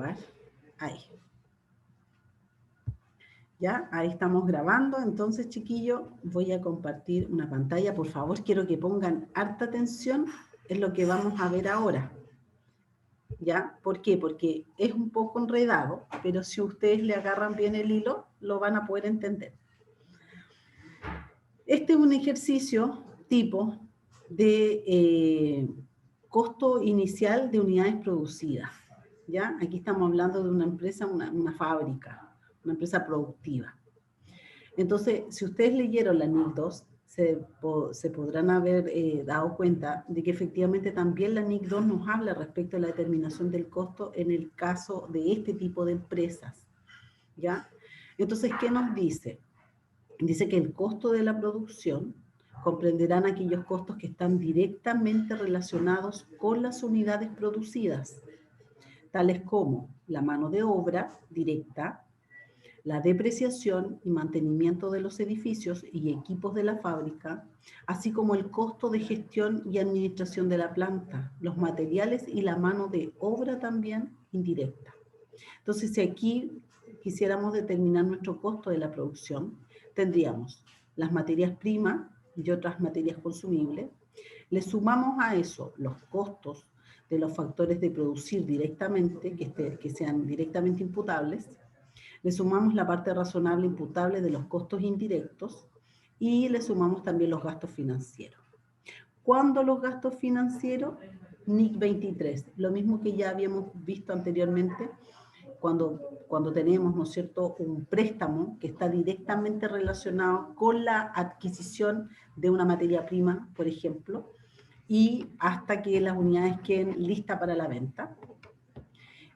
grabar. Ahí. Ya, ahí estamos grabando. Entonces, chiquillos, voy a compartir una pantalla. Por favor, quiero que pongan harta atención en lo que vamos a ver ahora. ¿Ya? ¿Por qué? Porque es un poco enredado, pero si ustedes le agarran bien el hilo, lo van a poder entender. Este es un ejercicio tipo de costo inicial de unidades producidas. ¿Ya? Aquí estamos hablando de una empresa, una fábrica, una empresa productiva. Entonces, si ustedes leyeron la NIC 2, se podrán haber dado cuenta de que efectivamente también la NIC 2 nos habla respecto a la determinación del costo en el caso de este tipo de empresas. ¿Ya? Entonces, ¿qué nos dice? Dice que el costo de la producción comprenderán aquellos costos que están directamente relacionados con las unidades producidas, tales como la mano de obra directa, la depreciación y mantenimiento de los edificios y equipos de la fábrica, así como el costo de gestión y administración de la planta, los materiales y la mano de obra también indirecta. Entonces, si aquí quisiéramos determinar nuestro costo de la producción, tendríamos las materias primas y otras materias consumibles. Le sumamos a eso los costos de los factores de producir directamente, que sean directamente imputables. Le sumamos la parte razonable imputable de los costos indirectos y le sumamos también los gastos financieros. ¿Cuándo los gastos financieros? NIC 23, lo mismo que ya habíamos visto anteriormente, cuando tenemos, ¿no es cierto?, un préstamo que está directamente relacionado con la adquisición de una materia prima, por ejemplo, y hasta que las unidades queden listas para la venta.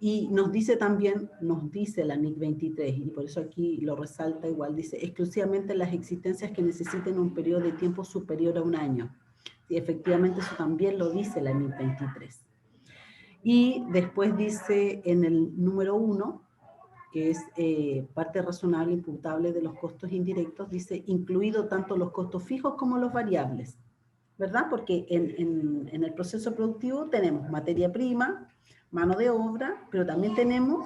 Y nos dice también, nos dice la NIC 23, y por eso aquí lo resalta igual, dice exclusivamente las existencias que necesiten un periodo de tiempo superior a un año. Y efectivamente eso también lo dice la NIC 23. Y después dice en el número 1, que es parte razonable imputable de los costos indirectos, dice incluido tanto los costos fijos como los variables, ¿verdad? Porque en el proceso productivo tenemos materia prima, mano de obra, pero también tenemos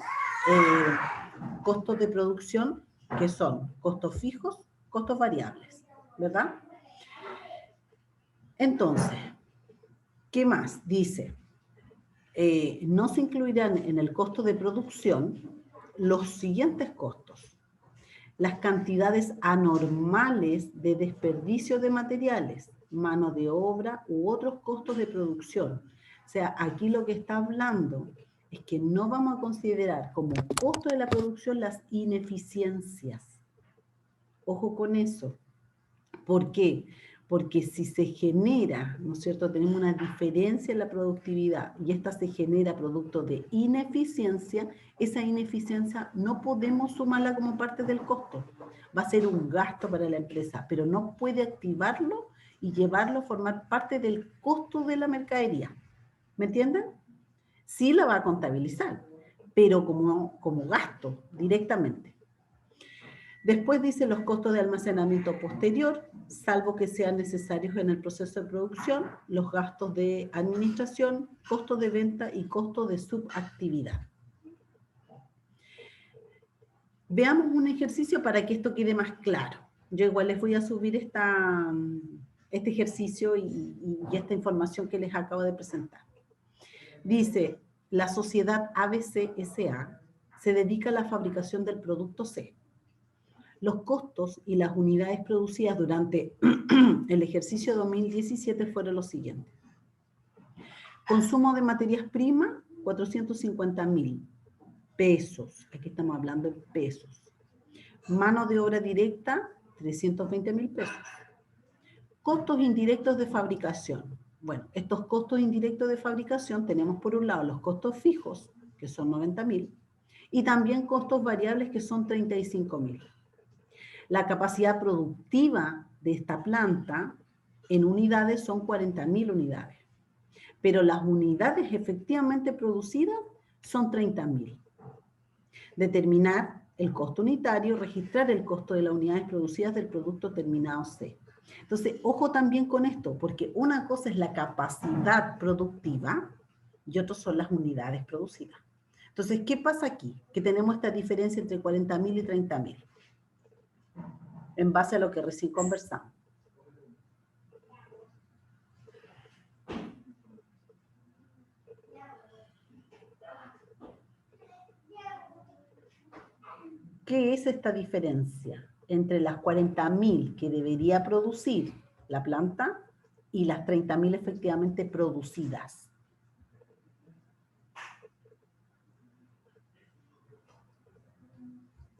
costos de producción que son costos fijos, costos variables, ¿verdad? Entonces, ¿qué más? Dice, no se incluirán en el costo de producción los siguientes costos: las cantidades anormales de desperdicio de materiales, mano de obra u otros costos de producción. O sea, aquí lo que está hablando es que no vamos a considerar como costo de la producción las ineficiencias. Ojo con eso. ¿Por qué? Porque si se genera, ¿no es cierto?, tenemos una diferencia en la productividad y esta se genera producto de ineficiencia, esa ineficiencia no podemos sumarla como parte del costo. Va a ser un gasto para la empresa, pero no puede activarlo y llevarlo a formar parte del costo de la mercadería. ¿Me entienden? Sí la va a contabilizar, pero como gasto directamente. Después dice los costos de almacenamiento posterior, salvo que sean necesarios en el proceso de producción, los gastos de administración, costo de venta y costo de subactividad. Veamos un ejercicio para que esto quede más claro. Yo igual les voy a subir este ejercicio y esta información que les acabo de presentar. Dice, la sociedad ABC S.A. se dedica a la fabricación del producto C. Los costos y las unidades producidas durante el ejercicio 2017 fueron los siguientes. Consumo de materias primas, 450.000 pesos. Aquí estamos hablando en pesos. Mano de obra directa, 320.000 pesos. Costos indirectos de fabricación. Bueno, estos costos indirectos de fabricación tenemos por un lado los costos fijos, que son 90.000, y también costos variables, que son 35.000. La capacidad productiva de esta planta en unidades son 40.000 unidades, pero las unidades efectivamente producidas son 30.000. Determinar el costo unitario, registrar el costo de las unidades producidas del producto terminado C. Entonces, ojo también con esto, porque una cosa es la capacidad productiva y otra son las unidades producidas. Entonces, ¿qué pasa aquí? Que tenemos esta diferencia entre 40.000 y 30.000, en base a lo que recién conversamos. ¿Qué es esta diferencia entre las 40.000 que debería producir la planta y las 30.000 efectivamente producidas?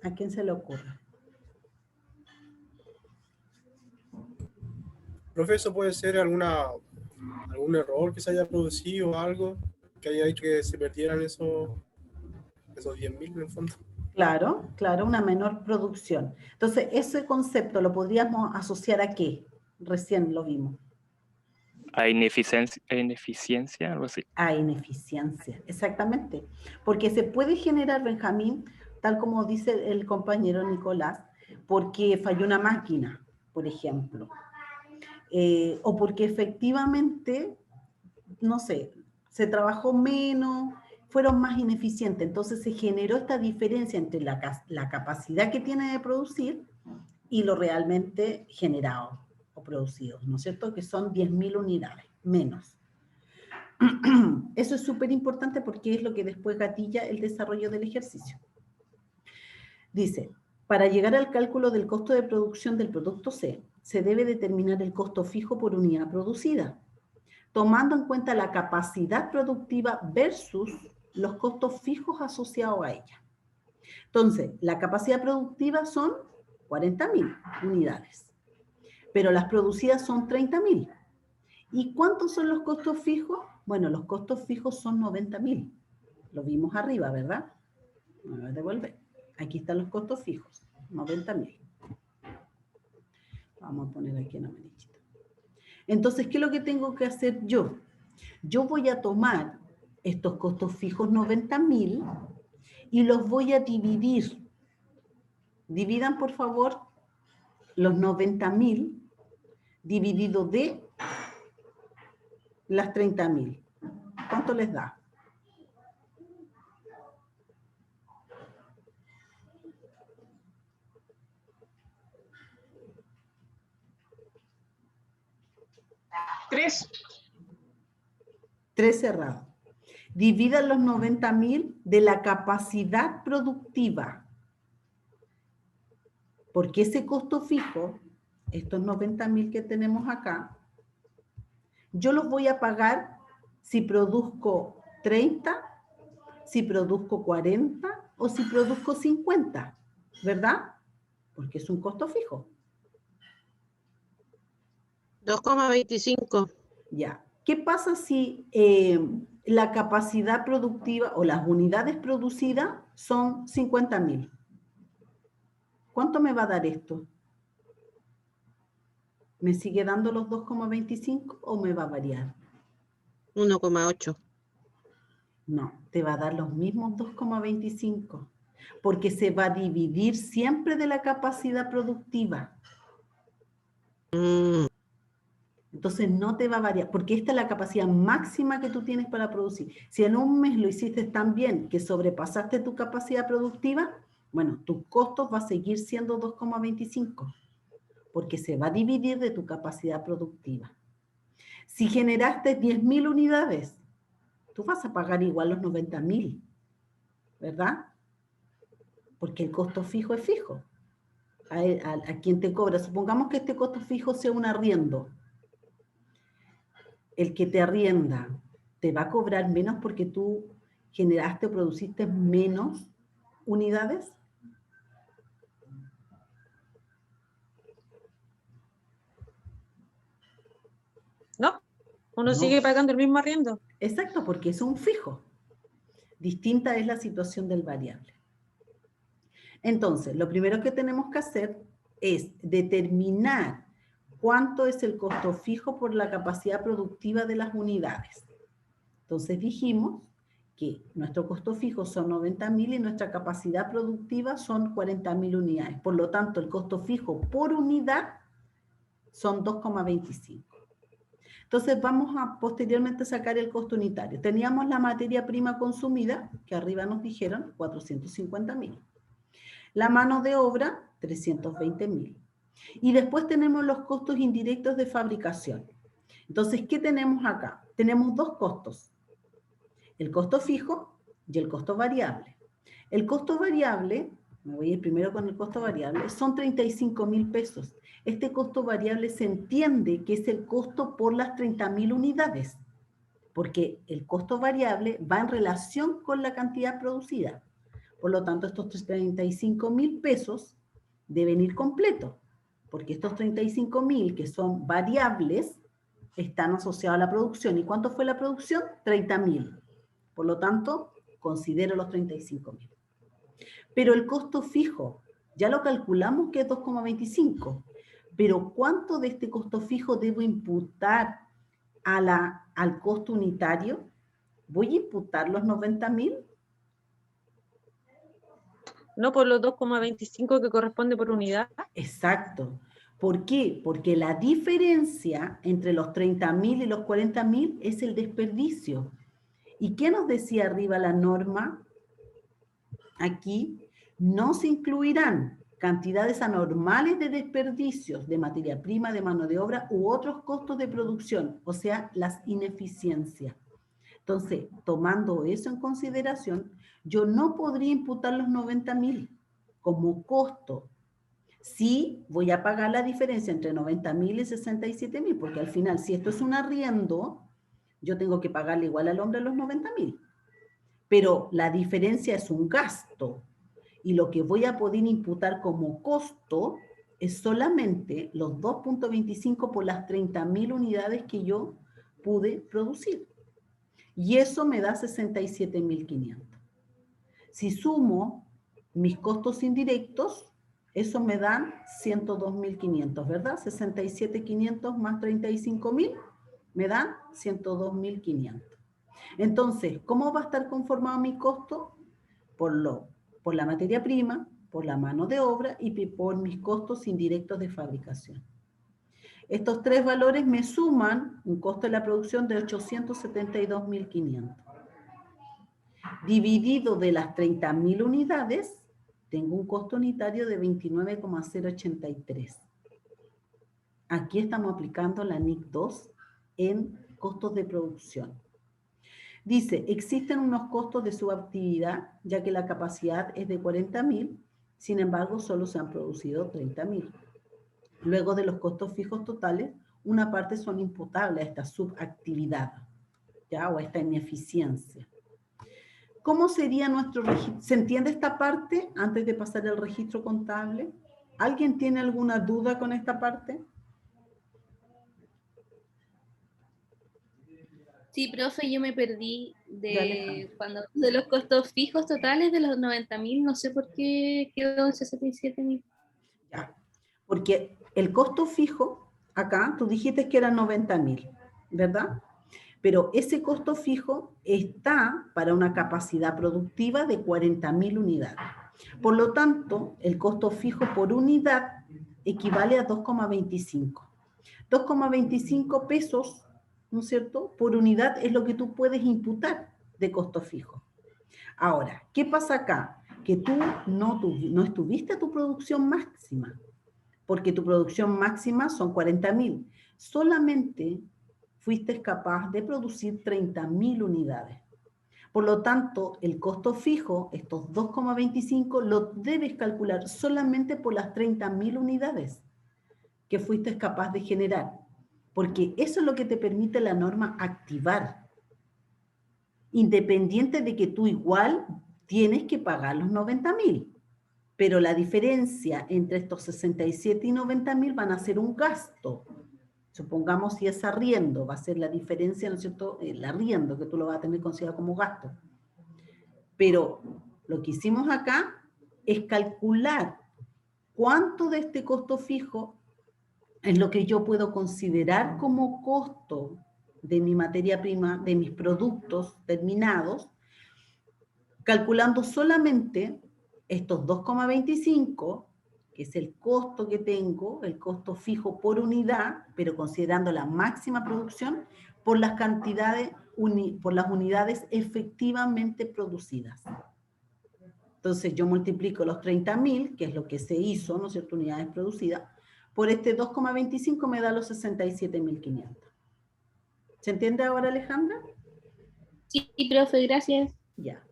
¿A quién se le ocurre? Profe, ¿eso puede ser algún error que se haya producido o algo que haya hecho que se perdieran esos 10.000 en el fondo? Claro, claro, una menor producción. Entonces, ese concepto lo podríamos asociar ¿a qué? Recién lo vimos. A ineficiencia, algo así. A ineficiencia, exactamente. Porque se puede generar, Benjamín, tal como dice el compañero Nicolás, porque falló una máquina, por ejemplo. O porque efectivamente, no sé, se trabajó menos, fueron más ineficientes. Entonces se generó esta diferencia entre la capacidad que tiene de producir y lo realmente generado o producido, ¿no es cierto? Que son 10.000 unidades, menos. Eso es súper importante porque es lo que después gatilla el desarrollo del ejercicio. Dice, para llegar al cálculo del costo de producción del producto C, se debe determinar el costo fijo por unidad producida, tomando en cuenta la capacidad productiva versus los costos fijos asociados a ella. Entonces, la capacidad productiva son 40.000 unidades, pero las producidas son 30.000. ¿Y cuántos son los costos fijos? Bueno, los costos fijos son 90.000. Lo vimos arriba, ¿verdad? Me voy a devolver. Aquí están los costos fijos, 90.000. Vamos a poner aquí en amarillito. Entonces, ¿qué es lo que tengo que hacer yo? Yo voy a tomar estos costos fijos 90.000 y los voy a dividir. Dividan, por favor, los 90.000 dividido de las 30.000. ¿Cuánto les da? Tres cerrados. Dividan los 90.000 de la capacidad productiva. Porque ese costo fijo, estos 90.000 que tenemos acá, yo los voy a pagar si produzco 30, si produzco 40 o si produzco 50, ¿verdad? Porque es un costo fijo. 2,25. Ya. ¿Qué pasa si la capacidad productiva o las unidades producidas son 50.000? ¿Cuánto me va a dar esto? ¿Me sigue dando los 2,25 o me va a variar? 1,8. No, te va a dar los mismos 2,25, porque se va a dividir siempre de la capacidad productiva. Entonces no te va a variar, porque esta es la capacidad máxima que tú tienes para producir. Si en un mes lo hiciste tan bien que sobrepasaste tu capacidad productiva, bueno, tus costos va a seguir siendo 2,25, porque se va a dividir de tu capacidad productiva. Si generaste 10.000 unidades, tú vas a pagar igual los 90.000, ¿verdad? Porque el costo fijo es fijo. A quien te cobra, supongamos que este costo fijo sea un arriendo. El que te arrienda te va a cobrar menos porque tú generaste o produciste menos unidades. ¿No? Uno No. sigue pagando el mismo arriendo. Exacto, porque es un fijo. Distinta es la situación del variable. Entonces, lo primero que tenemos que hacer es determinar cuánto es el costo fijo por la capacidad productiva de las unidades. Entonces dijimos que nuestro costo fijo son 90.000 y nuestra capacidad productiva son 40.000 unidades. Por lo tanto, el costo fijo por unidad son 2,25. Entonces vamos a posteriormente sacar el costo unitario. Teníamos la materia prima consumida, que arriba nos dijeron 450.000. La mano de obra, 320.000. Y después tenemos los costos indirectos de fabricación. Entonces, ¿qué tenemos acá? Tenemos dos costos. El costo fijo y el costo variable. El costo variable, me voy a ir primero con el costo variable, son 35.000 pesos. Este costo variable se entiende que es el costo por las 30.000 unidades, porque el costo variable va en relación con la cantidad producida. Por lo tanto, estos 35.000 pesos deben ir completos, porque estos 35.000 que son variables están asociados a la producción. ¿Y cuánto fue la producción? 30.000. Por lo tanto, considero los 35.000. Pero el costo fijo, ya lo calculamos que es 2,25. Pero ¿cuánto de este costo fijo debo imputar al costo unitario? ¿Voy a imputar los 90.000? No por los 2,25 que corresponde por unidad. Exacto. ¿Por qué? Porque la diferencia entre los 30.000 y los 40.000 es el desperdicio. ¿Y qué nos decía arriba la norma? Aquí no se incluirán cantidades anormales de desperdicios de materia prima, de mano de obra u otros costos de producción, o sea, las ineficiencias. Entonces, tomando eso en consideración, yo no podría imputar los 90.000 como costo. Sí voy a pagar la diferencia entre 90.000 y 67.000, porque al final, si esto es un arriendo, yo tengo que pagarle igual al hombre los 90.000. Pero la diferencia es un gasto. Y lo que voy a poder imputar como costo es solamente los 2,25 por las 30.000 unidades que yo pude producir. Y eso me da 67.500. Si sumo mis costos indirectos, eso me dan 102.500, ¿verdad? 67.500 más 35.000 me dan 102.500. Entonces, ¿cómo va a estar conformado mi costo? Por la materia prima, por la mano de obra y por mis costos indirectos de fabricación. Estos tres valores me suman un costo de la producción de 872.500. Dividido de las 30.000 unidades, tengo un costo unitario de 29,083. Aquí estamos aplicando la NIC 2 en costos de producción. Dice, existen unos costos de subactividad, ya que la capacidad es de 40.000, sin embargo, solo se han producido 30.000. Luego de los costos fijos totales, una parte son imputables a esta subactividad, ¿ya? O a esta ineficiencia. ¿Cómo sería nuestro registro? ¿Se entiende esta parte antes de pasar al registro contable? ¿Alguien tiene alguna duda con esta parte? Sí, profe, yo me perdí Dale, de los costos fijos totales de los 90.000, no sé por qué quedó en 67.000. Ya. Porque el costo fijo, acá, tú dijiste que eran 90.000, ¿verdad? Pero ese costo fijo está para una capacidad productiva de 40.000 unidades. Por lo tanto, el costo fijo por unidad equivale a 2,25. 2,25 pesos, ¿no es cierto?, por unidad es lo que tú puedes imputar de costo fijo. Ahora, ¿qué pasa acá? Que tú no estuviste a tu producción máxima, porque tu producción máxima son 40.000. Solamente fuiste capaz de producir 30.000 unidades. Por lo tanto, el costo fijo, estos 2,25, lo debes calcular solamente por las 30.000 unidades que fuiste capaz de generar, porque eso es lo que te permite la norma activar, independiente de que tú igual tienes que pagar los 90.000, pero la diferencia entre estos 67 y 90.000 van a ser un gasto. Supongamos si es arriendo, va a ser la diferencia, ¿no es cierto?, el arriendo, que tú lo vas a tener considerado como gasto. Pero lo que hicimos acá es calcular cuánto de este costo fijo es lo que yo puedo considerar como costo de mi materia prima, de mis productos terminados, calculando solamente estos 2,25, que es el costo que tengo, el costo fijo por unidad, pero considerando la máxima producción, por las cantidades, por las unidades efectivamente producidas. Entonces yo multiplico los 30.000, que es lo que se hizo, ¿no es cierto?, unidades producidas, por este 2,25 me da los 67.500. ¿Se entiende ahora, Alejandra? Sí, profe, gracias. Ya.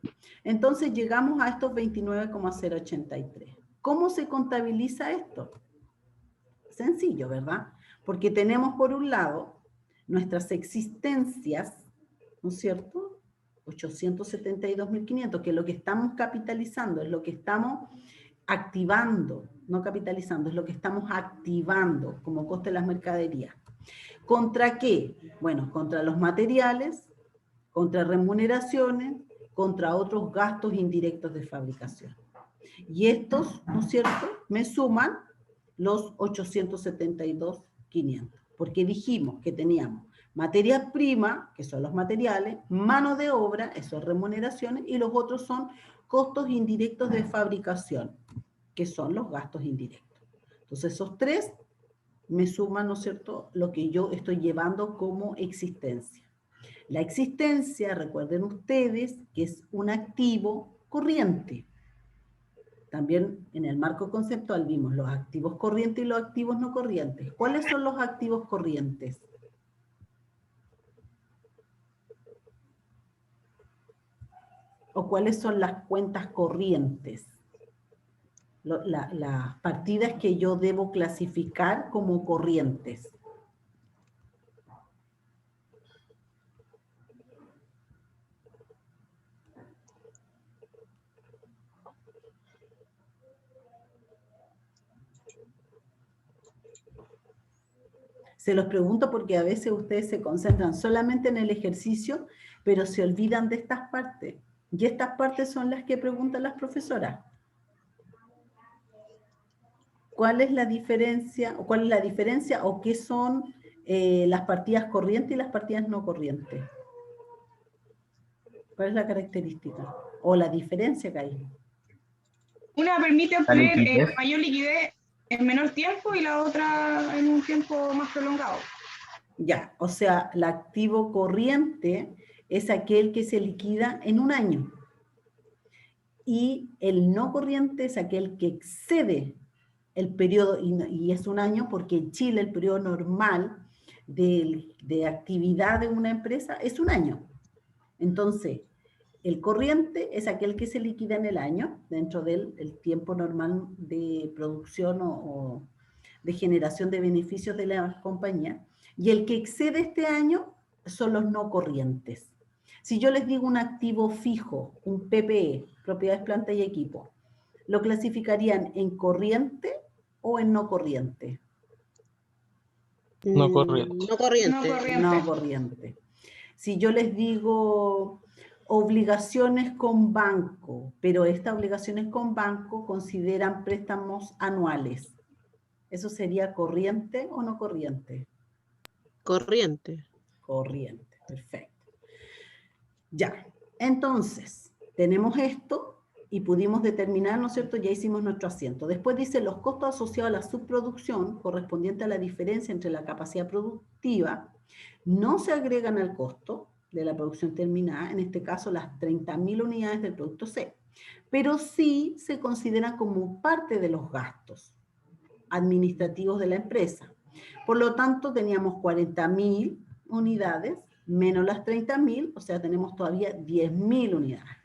Entonces llegamos a estos 29,083. ¿Cómo se contabiliza esto? Sencillo, ¿verdad? Porque tenemos por un lado nuestras existencias, ¿no es cierto? 872.500, que es lo que estamos capitalizando, es lo que estamos activando, no capitalizando, es lo que estamos activando como coste de las mercaderías. ¿Contra qué? Bueno, contra los materiales, contra remuneraciones, contra otros gastos indirectos de fabricación. Y estos, ¿no es cierto?, me suman los 872.500, porque dijimos que teníamos materia prima, que son los materiales, mano de obra, eso es remuneraciones, y los otros son costos indirectos de fabricación, que son los gastos indirectos. Entonces esos tres me suman, ¿no es cierto?, lo que yo estoy llevando como existencia. La existencia, recuerden ustedes, que es un activo corriente. También en el marco conceptual vimos los activos corrientes y los activos no corrientes. ¿Cuáles son los activos corrientes? ¿O cuáles son las cuentas corrientes? Las partidas que yo debo clasificar como corrientes. Se los pregunto porque a veces ustedes se concentran solamente en el ejercicio, pero se olvidan de estas partes. Y estas partes son las que preguntan las profesoras. ¿Cuál es la diferencia o qué son las partidas corrientes y las partidas no corrientes? ¿Cuál es la característica? O la diferencia que hay. Una permite obtener mayor liquidez en menor tiempo y la otra en un tiempo más prolongado. Ya, o sea, el activo corriente es aquel que se liquida en un año. Y el no corriente es aquel que excede el periodo, y es un año porque en Chile el periodo normal de actividad de una empresa es un año. Entonces, el corriente es aquel que se liquida en el año, dentro del tiempo normal de producción o de generación de beneficios de la compañía, y el que excede este año son los no corrientes. Si yo les digo un activo fijo, un PPE, propiedades, planta y equipo, ¿lo clasificarían en corriente o en no corriente? No corriente. No corriente. No corriente. Si yo les digo obligaciones con banco, pero estas obligaciones con banco consideran préstamos anuales, ¿eso sería corriente o no corriente? Corriente. Corriente, perfecto. Ya, entonces, tenemos esto y pudimos determinar, ¿no es cierto? Ya hicimos nuestro asiento. Después dice los costos asociados a la subproducción, correspondiente a la diferencia entre la capacidad productiva, no se agregan al costo de la producción terminada, en este caso las 30.000 unidades del producto C, pero sí se consideran como parte de los gastos administrativos de la empresa. Por lo tanto, teníamos 40.000 unidades menos las 30.000, o sea, tenemos todavía 10.000 unidades.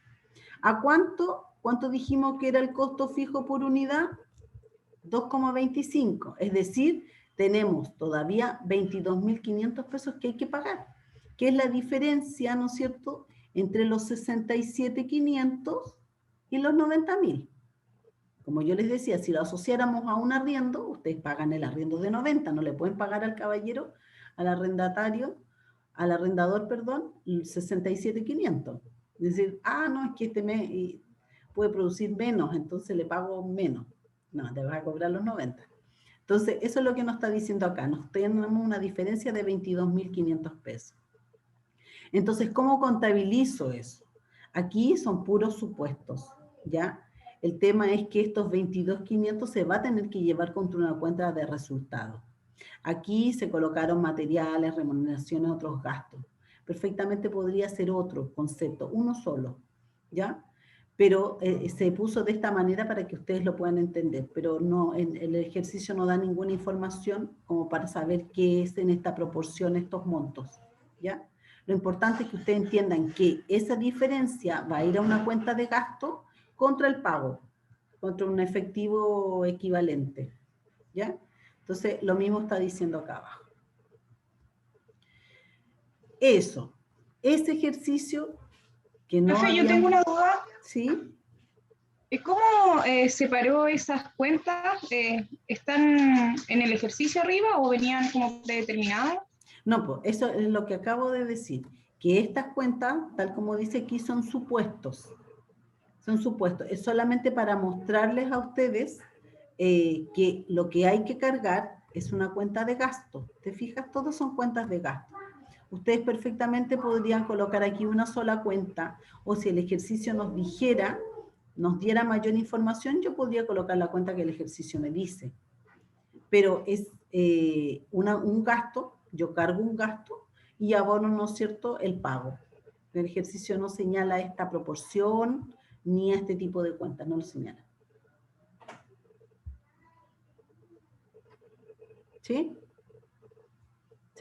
¿A cuánto dijimos que era el costo fijo por unidad? 2,25, es decir, tenemos todavía 22.500 pesos que hay que pagar, que es la diferencia, ¿no es cierto?, entre los 67.500 y los 90.000. Como yo les decía, si lo asociáramos a un arriendo, ustedes pagan el arriendo de 90, no le pueden pagar al caballero, al arrendador, perdón, 67.500. Es decir, no, es que este mes puede producir menos, entonces le pago menos. No, te vas a cobrar los 90. Entonces, eso es lo que nos está diciendo acá. Nos tenemos una diferencia de 22.500 pesos. Entonces, ¿cómo contabilizo eso? Aquí son puros supuestos, ¿ya? El tema es que estos 22.500 se va a tener que llevar contra una cuenta de resultados. Aquí se colocaron materiales, remuneraciones, otros gastos. Perfectamente podría ser otro concepto, uno solo, ¿ya? Pero se puso de esta manera para que ustedes lo puedan entender, pero no, el ejercicio no da ninguna información como para saber qué es en esta proporción estos montos, ¿ya? Lo importante es que ustedes entiendan que esa diferencia va a ir a una cuenta de gasto contra el pago, contra un efectivo equivalente, ¿ya? Entonces, lo mismo está diciendo acá abajo. Eso, ese ejercicio que no Profe, yo había... tengo una duda. ¿Sí? ¿Cómo separó esas cuentas? ¿Están en el ejercicio arriba o venían como predeterminadas? No, pues eso es lo que acabo de decir, que estas cuentas, tal como dice aquí, son supuestos. Son supuestos. Es solamente para mostrarles a ustedes que lo que hay que cargar es una cuenta de gasto. ¿Te fijas? Todos son cuentas de gasto. Ustedes perfectamente podrían colocar aquí una sola cuenta, o si el ejercicio nos dijera, nos diera mayor información, yo podría colocar la cuenta que el ejercicio me dice. Pero es un gasto, yo cargo un gasto y abono, ¿no es cierto?, el pago. El ejercicio no señala esta proporción ni a este tipo de cuentas, no lo señala. ¿Sí?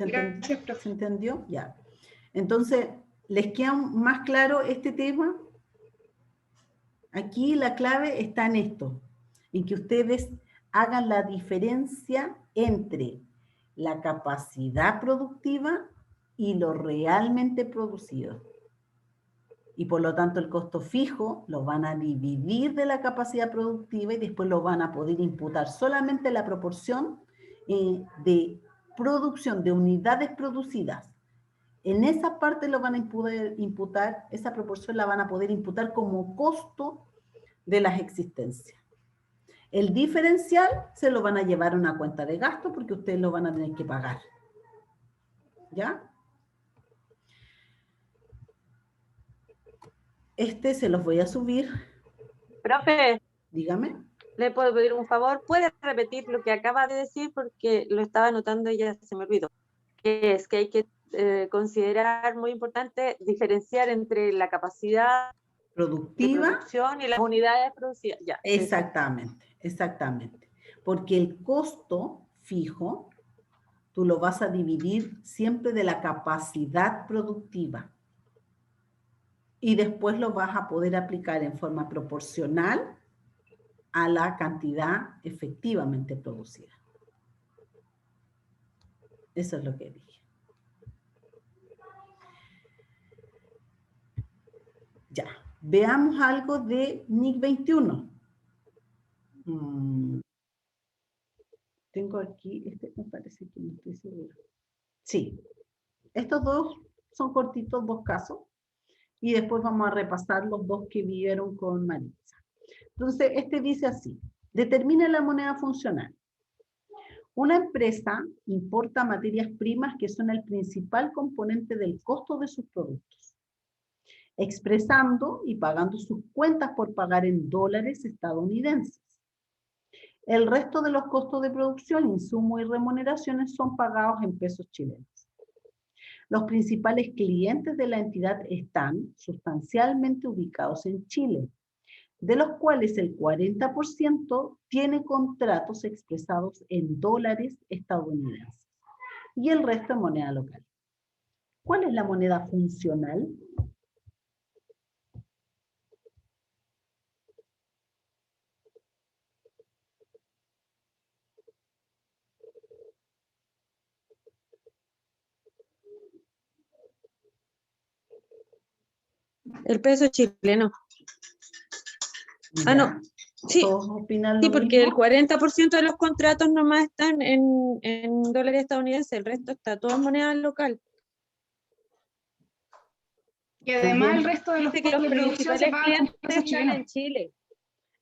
Gracias, profe. ¿Se entendió? Ya. Entonces, ¿les queda más claro este tema? Aquí la clave está en esto, en que ustedes hagan la diferencia entre la capacidad productiva y lo realmente producido. Y por lo tanto el costo fijo lo van a dividir de la capacidad productiva y después lo van a poder imputar solamente la proporción de producción de unidades producidas. En esa parte lo van a poder imputar, esa proporción la van a poder imputar como costo de las existencias. El diferencial se lo van a llevar a una cuenta de gasto porque ustedes lo van a tener que pagar. ¿Ya? Este se los voy a subir. Profe, Dígame. ¿le puedo pedir un favor? ¿Puede repetir lo que acaba de decir? Porque lo estaba anotando y ya se me olvidó. Que es que hay que considerar muy importante diferenciar entre la capacidad de Productiva. producción y las unidades producidas. Ya, Exactamente, exactamente. Porque el costo fijo, tú lo vas a dividir siempre de la capacidad productiva. Y después lo vas a poder aplicar en forma proporcional a la cantidad efectivamente producida. Eso es lo que dije. Ya, veamos algo de NIC 21. Tengo aquí, este me parece que no estoy segura. Sí, estos dos son cortitos, dos casos. Y después vamos a repasar los dos que vieron con Maritza. Entonces, este dice así, determina la moneda funcional. Una empresa importa materias primas que son el principal componente del costo de sus productos, expresando y pagando sus cuentas por pagar en dólares estadounidenses. El resto de los costos de producción, insumos y remuneraciones son pagados en pesos chilenos. Los principales clientes de la entidad están sustancialmente ubicados en Chile, de los cuales el 40% tiene contratos expresados en dólares estadounidenses y el resto en moneda local. ¿Cuál es la moneda funcional? el peso chileno. Ya. No. Sí, ¿Todos opinan sí, lo porque el mismo? 40% de los contratos nomás están en dólares estadounidenses, el resto está todo en moneda local. Y además el resto de los Dice que costos los de producción se principales pagan con clientes pesos están chilenos. en Chile.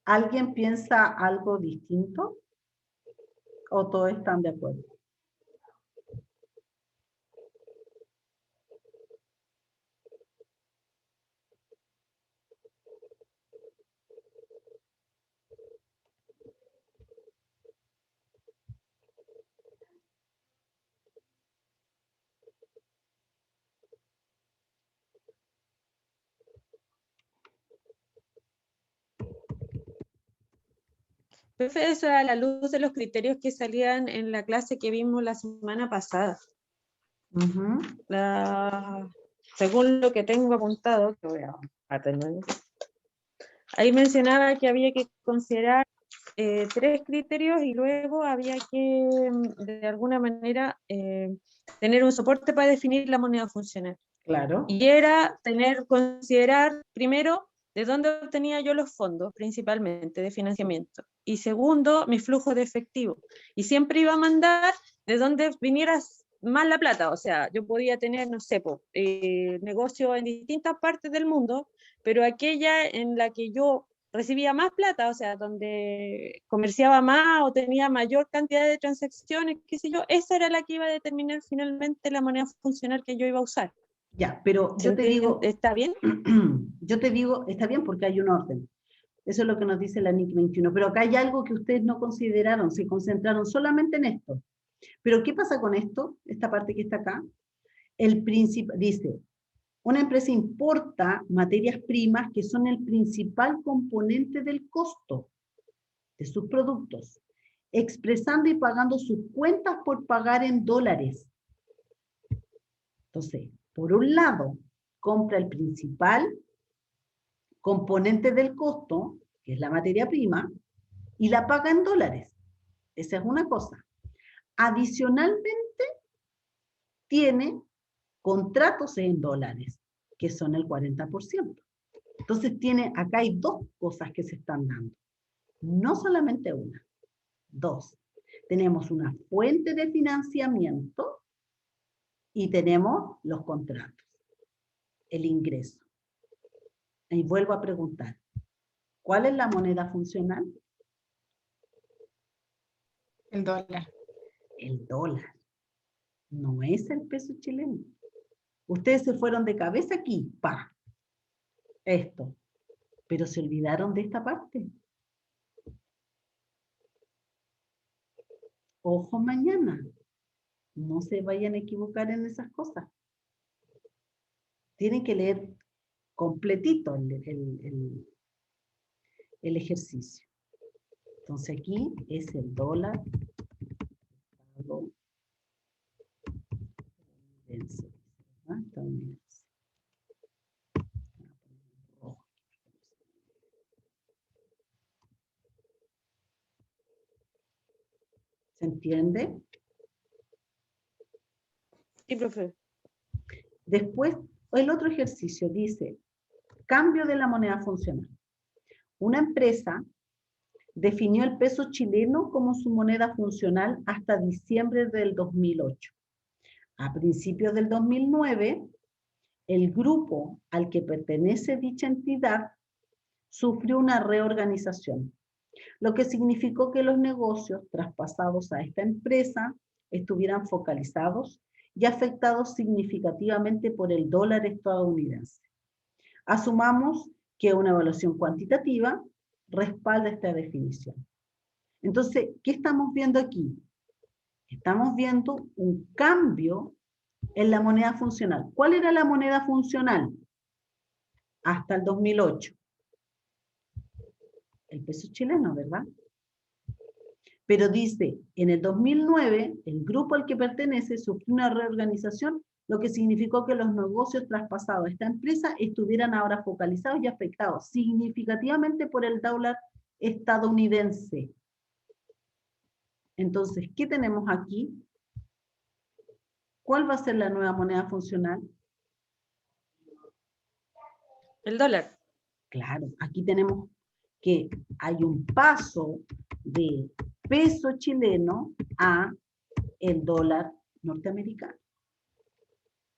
¿Alguien piensa algo distinto? ¿O todos están de acuerdo? Profe, eso era a la luz de los criterios que salían en la clase que vimos la semana pasada. Ujú. Según lo que tengo apuntado, que voy a tener, ahí mencionaba que había que considerar 3 criterios y luego había que, de alguna manera, tener un soporte para definir la moneda funcional. Claro. Y era considerar, primero, de dónde obtenía yo los fondos, principalmente, de financiamiento. Y segundo, mi flujo de efectivo. Y siempre iba a mandar de dónde viniera más la plata. O sea, yo podía tener, no sé, negocio en distintas partes del mundo, pero aquella en la que yo recibía más plata, o sea, donde comerciaba más o tenía mayor cantidad de transacciones, qué sé yo, esa era la que iba a determinar finalmente la moneda funcional que yo iba a usar. Ya, pero yo te digo, ¿Está bien? yo te digo, está bien porque hay un orden. Eso es lo que nos dice la NIC 21. Pero acá hay algo que ustedes no consideraron, se concentraron solamente en esto. Pero ¿qué pasa con esto? Esta parte que está acá. El principal, dice, una empresa importa materias primas que son el principal componente del costo de sus productos, expresando y pagando sus cuentas por pagar en dólares. Entonces, por un lado, compra el principal componente del costo, que es la materia prima, y la paga en dólares. Esa es una cosa. Adicionalmente, tiene contratos en dólares, que son el 40%. Entonces, acá hay 2 cosas que se están dando. No solamente una, 2. Tenemos una fuente de financiamiento y tenemos los contratos, el ingreso. Y vuelvo a preguntar, ¿cuál es la moneda funcional? El dólar. El dólar. No es el peso chileno. Ustedes se fueron de cabeza aquí, ¡pa! Esto. Pero se olvidaron de esta parte. Ojo mañana. No se vayan a equivocar en esas cosas. Tienen que leer completito el ejercicio. Entonces aquí es el dólar estadounidense. ¿Ah? Estadounidense. ¿Se entiende? Sí, profe. Después, el otro ejercicio dice, cambio de la moneda funcional. Una empresa definió el peso chileno como su moneda funcional hasta diciembre del 2008. A principios del 2009, el grupo al que pertenece dicha entidad sufrió una reorganización, lo que significó que los negocios traspasados a esta empresa estuvieran focalizados y afectados significativamente por el dólar estadounidense. Asumamos que una evaluación cuantitativa respalda esta definición. Entonces, ¿qué estamos viendo aquí? Estamos viendo un cambio en la moneda funcional. ¿Cuál era la moneda funcional? Hasta el 2008. El peso chileno, ¿verdad? Pero dice, en el 2009, el grupo al que pertenece sufrió una reorganización, lo que significó que los negocios traspasados a esta empresa estuvieran ahora focalizados y afectados significativamente por el dólar estadounidense. Entonces, ¿qué tenemos aquí? ¿Cuál va a ser la nueva moneda funcional? El dólar. Claro, aquí tenemos que hay un paso de peso chileno a el dólar norteamericano.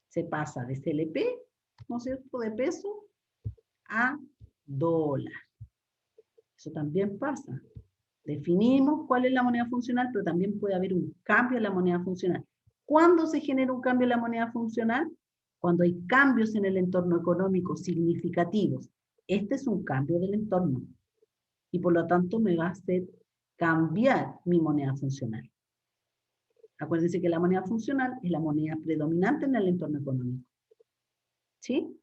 Se pasa de CLP, ¿no es cierto?, de peso a dólar. Eso también pasa. Definimos cuál es la moneda funcional, pero también puede haber un cambio en la moneda funcional. ¿Cuándo se genera un cambio en la moneda funcional? Cuando hay cambios en el entorno económico significativos. Este es un cambio del entorno. Y por lo tanto me va a hacer cambiar mi moneda funcional. Acuérdense que la moneda funcional es la moneda predominante en el entorno económico. ¿Sí?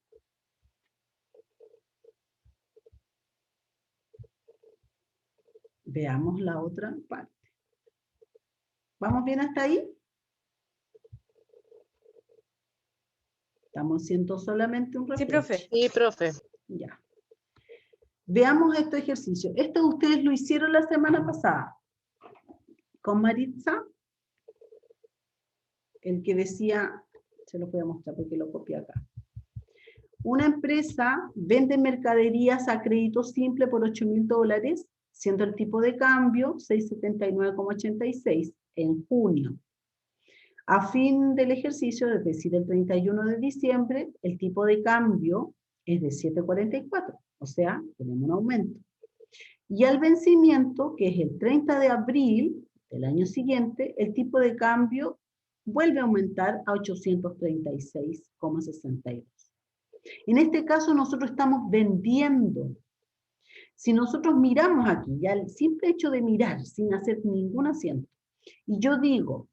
Veamos la otra parte. ¿Vamos bien hasta ahí? Estamos haciendo solamente un Sí, refresh. profe. Sí, profe. Ya. Veamos este ejercicio. Esto ustedes lo hicieron la semana pasada. Con Maritza. El que decía, se los voy a mostrar porque lo copié acá. Una empresa vende mercaderías a crédito simple por $8.000, siendo el tipo de cambio 679,86 en junio. A fin del ejercicio, es decir, el 31 de diciembre, el tipo de cambio es de 7,44, o sea, tenemos un aumento. Y al vencimiento, que es el 30 de abril del año siguiente, el tipo de cambio vuelve a aumentar a 836,62. En este caso nosotros estamos vendiendo. Si nosotros miramos aquí, ya el simple hecho de mirar sin hacer ningún asiento, y yo digo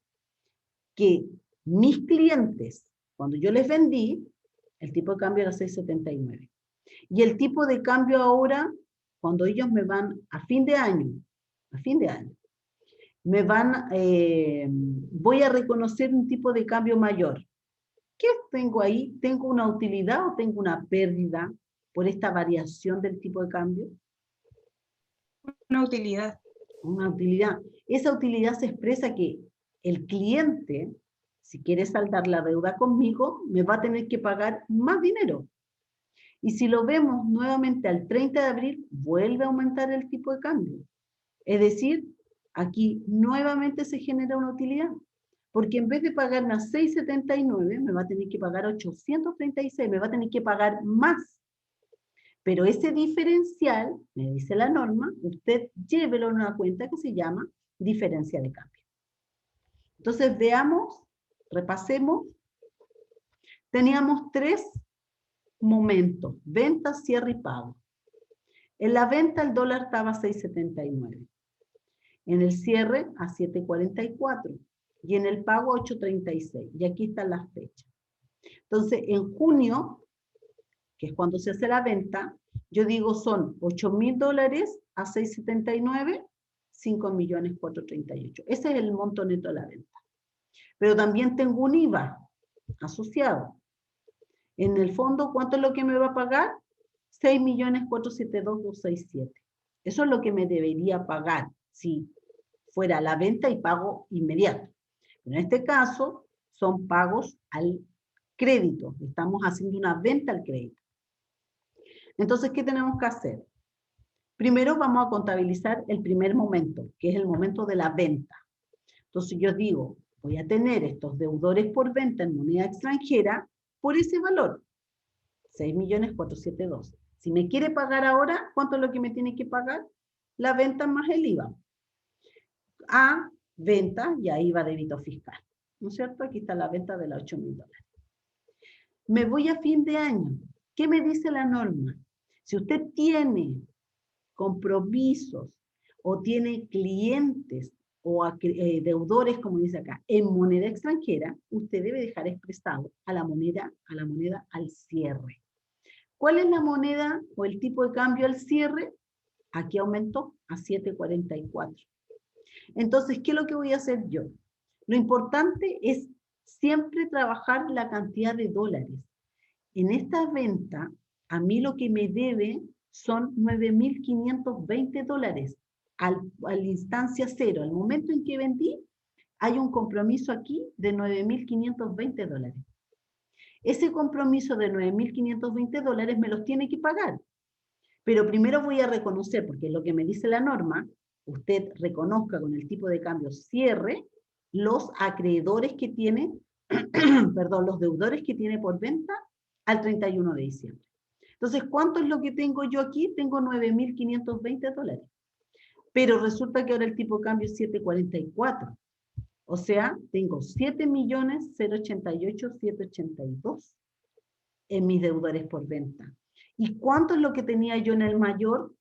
que mis clientes, cuando yo les vendí, el tipo de cambio era 6,79. Y el tipo de cambio ahora, cuando ellos me van a fin de año, me van, voy a reconocer un tipo de cambio mayor. ¿Qué tengo ahí? ¿Tengo una utilidad o tengo una pérdida por esta variación del tipo de cambio? Una utilidad. Una utilidad. Esa utilidad se expresa que el cliente, si quiere saldar la deuda conmigo, me va a tener que pagar más dinero. Y si lo vemos nuevamente al 30 de abril, vuelve a aumentar el tipo de cambio. Es decir, aquí nuevamente se genera una utilidad. Porque en vez de pagarme a 6,79, me va a tener que pagar 836, me va a tener que pagar más. Pero ese diferencial, me dice la norma, usted llévelo a una cuenta que se llama diferencia de cambio. Entonces veamos, repasemos. Teníamos 3 momentos: venta, cierre y pago. En la venta el dólar estaba a 6,79. En el cierre a 7,44. Y en el pago 8,36. Y aquí están las fechas. Entonces, en junio, que es cuando se hace la venta, yo digo son $8.000 a 6,79, 5.438.000. Ese es el monto neto de la venta. Pero también tengo un IVA asociado. En el fondo, ¿cuánto es lo que me va a pagar? 6.472.267. Eso es lo que me debería pagar si fuera la venta y pago inmediato. En este caso, son pagos al crédito. Estamos haciendo una venta al crédito. Entonces, ¿qué tenemos que hacer? Primero vamos a contabilizar el primer momento, que es el momento de la venta. Entonces yo digo, voy a tener estos deudores por venta en moneda extranjera por ese valor, 6.472.000. Si me quiere pagar ahora, ¿cuánto es lo que me tiene que pagar? La venta más el IVA. A venta y a IVA débito fiscal. ¿No es cierto? Aquí está la venta de los $8.000. Me voy a fin de año. ¿Qué me dice la norma? Si usted tiene compromisos o tiene clientes o deudores, como dice acá, en moneda extranjera, usted debe dejar expresado a la moneda al cierre. ¿Cuál es la moneda o el tipo de cambio al cierre? Aquí aumentó a 7,44. Entonces, ¿qué es lo que voy a hacer yo? Lo importante es siempre trabajar la cantidad de dólares. En esta venta, a mí lo que me debe son $9.520 al instancia cero. Al momento en que vendí, hay un compromiso aquí de $9.520. Ese compromiso de $9.520 me los tiene que pagar. Pero primero voy a reconocer, porque es lo que me dice la norma, usted reconozca con el tipo de cambio cierre los acreedores que tiene, perdón, los deudores que tiene por venta al 31 de diciembre. Entonces, ¿cuánto es lo que tengo yo aquí? Tengo $9.520. Pero resulta que ahora el tipo de cambio es 7,44. O sea, tengo 7.088.782 en mis deudores por venta. ¿Y cuánto es lo que tenía yo en el mayor?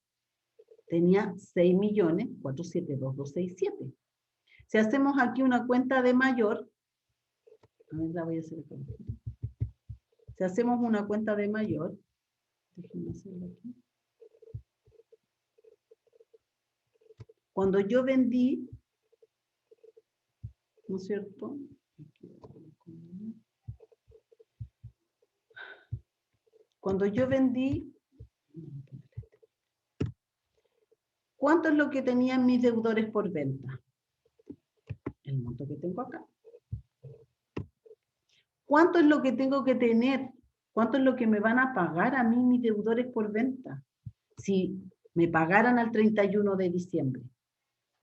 Tenía 6.472.267. Si hacemos aquí una cuenta de mayor, a ver, la voy a hacer acá. Si hacemos una cuenta de mayor, déjenme hacerlo aquí. cuando yo vendí, ¿no es cierto? Cuando yo vendí, ¿cuánto es lo que tenían mis deudores por venta? El monto que tengo acá. ¿Cuánto es lo que tengo que tener? ¿Cuánto es lo que me van a pagar a mí mis deudores por venta? Si me pagaran al 31 de diciembre,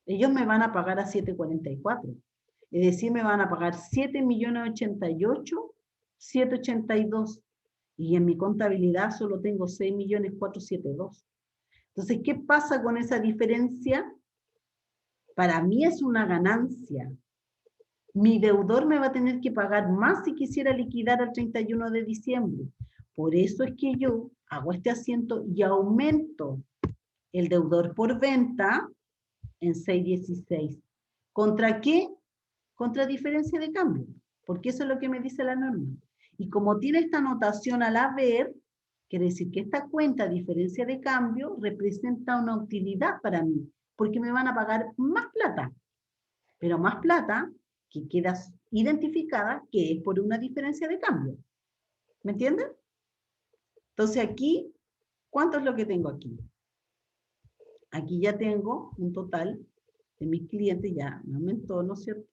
ellos me van a pagar a 7.44. Es decir, me van a pagar 7.088.782. Y en mi contabilidad solo tengo 6.472. Entonces, ¿qué pasa con esa diferencia? Para mí es una ganancia. Mi deudor me va a tener que pagar más si quisiera liquidar al 31 de diciembre. Por eso es que yo hago este asiento y aumento el deudor por venta en 6.16. ¿Contra qué? Contra diferencia de cambio, porque eso es lo que me dice la norma. Y como tiene esta notación al haber, quiere decir que esta cuenta diferencia de cambio representa una utilidad para mí, porque me van a pagar más plata, pero más plata que queda identificada que es por una diferencia de cambio. ¿Me entienden? Entonces aquí, ¿cuánto es lo que tengo aquí? Aquí ya tengo un total de mis clientes, ya me aumentó, ¿no es cierto?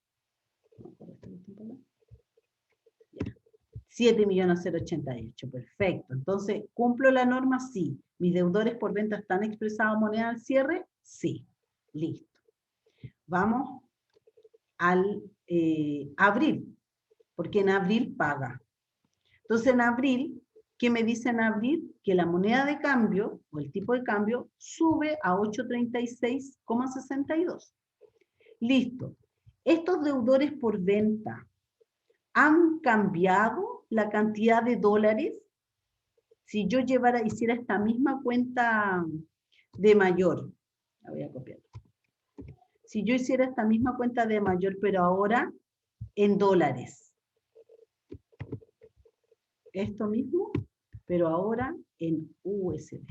7.088.000, perfecto. Entonces, ¿cumplo la norma? Sí. ¿Mis deudores por venta están expresados en moneda al cierre? Sí. Listo. Vamos al abril, porque en abril paga. Entonces, en abril, ¿qué me dice en abril? Que la moneda de cambio, o el tipo de cambio, sube a 836,62. Listo. Estos deudores por venta, ¿han cambiado la cantidad de dólares? Si yo hiciera esta misma cuenta de mayor, la voy a copiar. Si yo hiciera esta misma cuenta de mayor, pero ahora en dólares. Esto mismo, pero ahora en USD.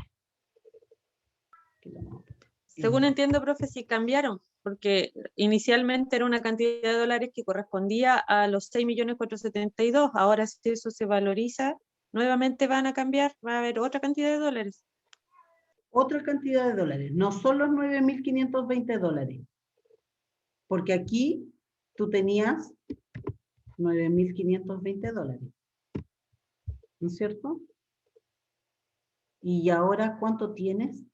Según entiendo, profe, sí cambiaron, porque inicialmente era una cantidad de dólares que correspondía a los 6.472.000, ahora si eso se valoriza, nuevamente van a cambiar, va a haber otra cantidad de dólares. Otra cantidad de dólares, no son los 9.520 dólares, porque aquí tú tenías 9.520 dólares, ¿no es cierto? ¿Y ahora cuánto tienes?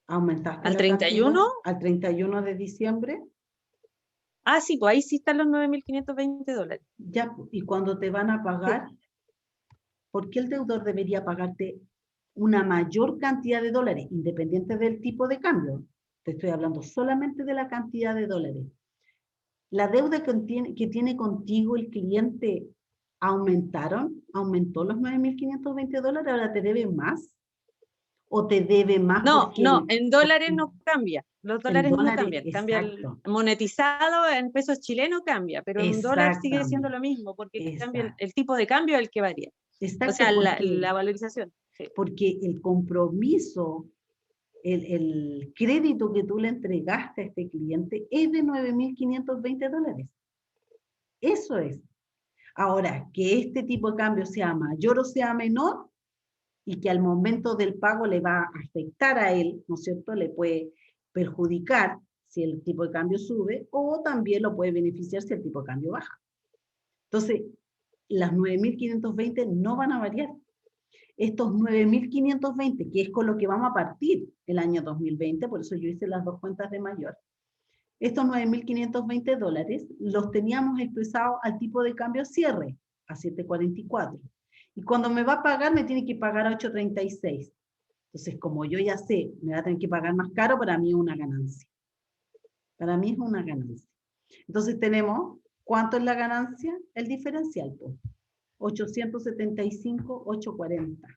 ¿Aumentaste ¿Al la 31? cantidad? ¿Al 31 de diciembre? Ah, sí, pues ahí sí están los 9.520 dólares. Ya, y cuando te van a pagar, ¿por qué el deudor debería pagarte una mayor cantidad de dólares, independiente del tipo de cambio? Te estoy hablando solamente de la cantidad de dólares. ¿La deuda que tiene contigo el cliente aumentaron? ¿Aumentó los 9.520 dólares? ¿Ahora te debe más? ¿O te debe más? No, porque no, en dólares no cambia. Los dólares no dólares, cambian. Cambia el exacto. monetizado en pesos chilenos cambia, pero en dólar sigue siendo lo mismo, porque cambia el tipo de cambio el que varía. Exacto, O sea, porque, la valorización. Sí. porque el compromiso, el crédito que tú le entregaste a este cliente es de 9.520 dólares. Eso es. Ahora, que este tipo de cambio sea mayor o sea menor, y que al momento del pago le va a afectar a él, ¿no es cierto? Le puede perjudicar si el tipo de cambio sube, o también lo puede beneficiar si el tipo de cambio baja. Entonces, las 9.520 no van a variar. Estos 9.520, que es con lo que vamos a partir el año 2020, por eso yo hice las dos cuentas de mayor, estos 9.520 dólares los teníamos expresados al tipo de cambio cierre, a 7.44. Y cuando me va a pagar, me tiene que pagar a 8.36. Entonces, como yo ya sé, me va a tener que pagar más caro, para mí es una ganancia. Para mí es una ganancia. Entonces tenemos, ¿cuánto es la ganancia? El diferencial, pues. 875,840.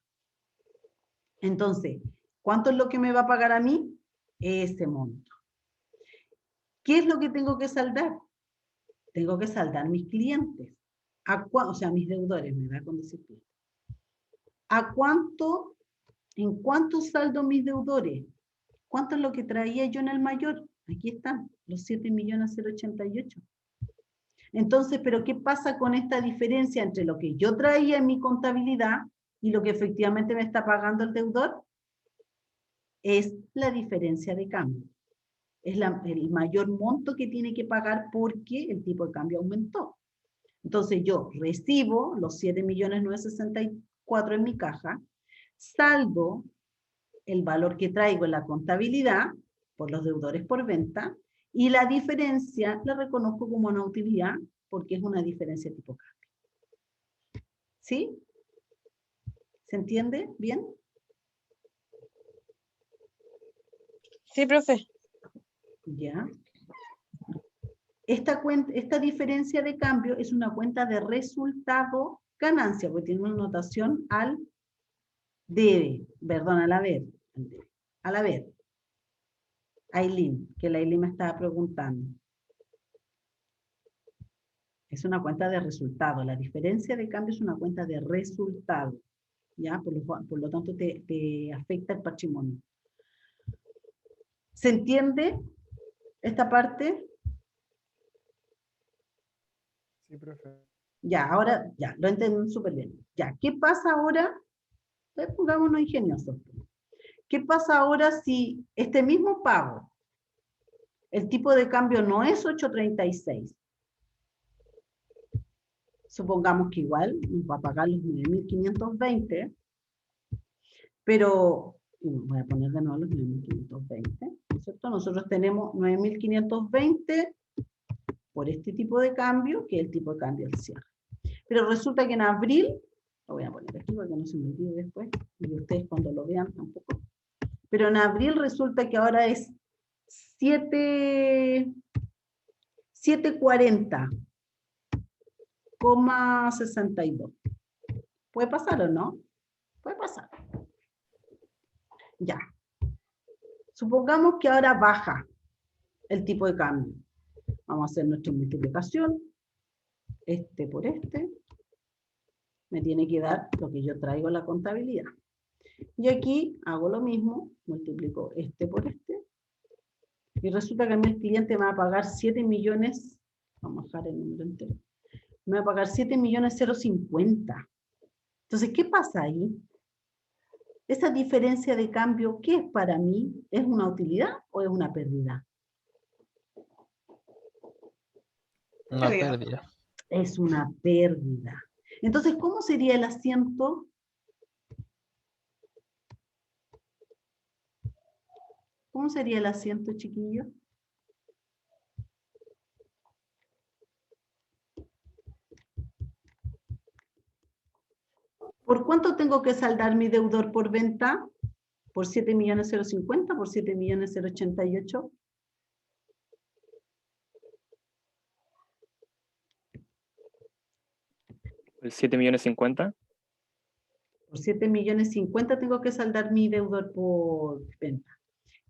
Entonces, ¿cuánto es lo que me va a pagar a mí? Ese monto. ¿Qué es lo que tengo que saldar? Tengo que saldar mis clientes. O sea, mis deudores, me da con decir. ¿A cuánto ¿En cuánto saldo mis deudores? ¿Cuánto es lo que traía yo en el mayor? Aquí están, los 7.088.000. Entonces, ¿pero qué pasa con esta diferencia entre lo que yo traía en mi contabilidad y lo que efectivamente me está pagando el deudor? Es la diferencia de cambio. Es el mayor monto que tiene que pagar porque el tipo de cambio aumentó. Entonces yo recibo los 7.964.000 en mi caja, saldo el valor que traigo en la contabilidad por los deudores por venta y la diferencia la reconozco como una utilidad porque es una diferencia tipo cambio. ¿Sí? ¿Se entiende bien? Sí, profe. Ya. Esta diferencia de cambio es una cuenta de resultado ganancia, porque tiene una notación al debe, perdón, al haber. Al haber. Aileen, que la Aileen me estaba preguntando. Es una cuenta de resultado. La diferencia de cambio es una cuenta de resultado. ¿Ya? Por lo tanto, te afecta el patrimonio. ¿Se entiende esta parte? Sí, profe. Ya, ahora, ya, lo entendí súper bien. Ya, ¿qué pasa ahora? Pongámonos ingeniosos. ¿Qué pasa ahora si este mismo pago, el tipo de cambio no es 8.36? Supongamos que igual nos va a pagar los 9.520, pero, voy a poner de nuevo los 9.520, ¿no es cierto? Nosotros tenemos 9.520 por este tipo de cambio, que es el tipo de cambio del cierre. Pero resulta que en abril, lo voy a poner aquí porque no se me olvide después, y ustedes cuando lo vean tampoco, pero en abril resulta que ahora es 740,62. ¿Puede pasar o no? Puede pasar. Ya. Supongamos que ahora baja el tipo de cambio. Vamos a hacer nuestra multiplicación. Este por este. Me tiene que dar lo que yo traigo en la contabilidad. Y aquí hago lo mismo. Multiplico este por este. Y resulta que a mí el cliente me va a pagar 7 millones. Vamos a dejar el número entero. Me va a pagar 7.050.000. Entonces, ¿qué pasa ahí? Esa diferencia de cambio, ¿qué es para mí? ¿Es una utilidad o es una pérdida? Una pérdida. Es una pérdida. Entonces, ¿cómo sería el asiento? ¿Cómo sería el asiento, chiquillo? ¿Por cuánto tengo que saldar mi deudor por venta? ¿Por 7.050.000? ¿Por 7.088.000? El 7.050.000. Por 7.050.000 tengo que saldar mi deudor por venta.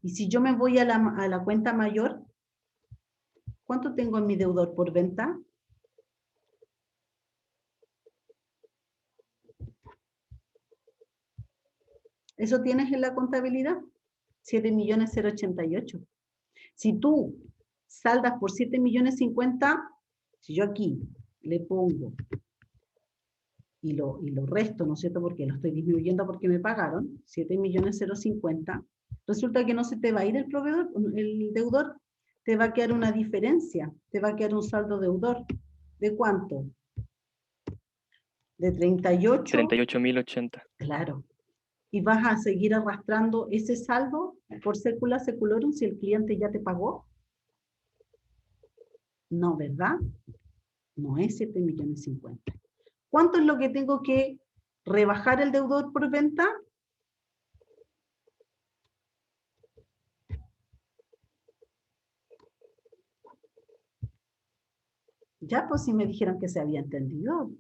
Y si yo me voy a la cuenta mayor, ¿cuánto tengo en mi deudor por venta? ¿Eso tienes en la contabilidad? 7.088.000. Si tú saldas por 7.050.000, si yo aquí le pongo y lo resto, ¿no es cierto? Porque lo estoy disminuyendo porque me pagaron, 7.050.000, resulta que no se te va a ir el proveedor, el deudor, te va a quedar una diferencia, te va a quedar un saldo deudor. ¿De cuánto? De 38. 38.080. Claro. Y vas a seguir arrastrando ese saldo por sécula seculorum si el cliente ya te pagó. No, ¿verdad? No es 7.050.000. ¿Cuánto es lo que tengo que rebajar el deudor por venta? Ya, pues si me dijeron que se había entendido.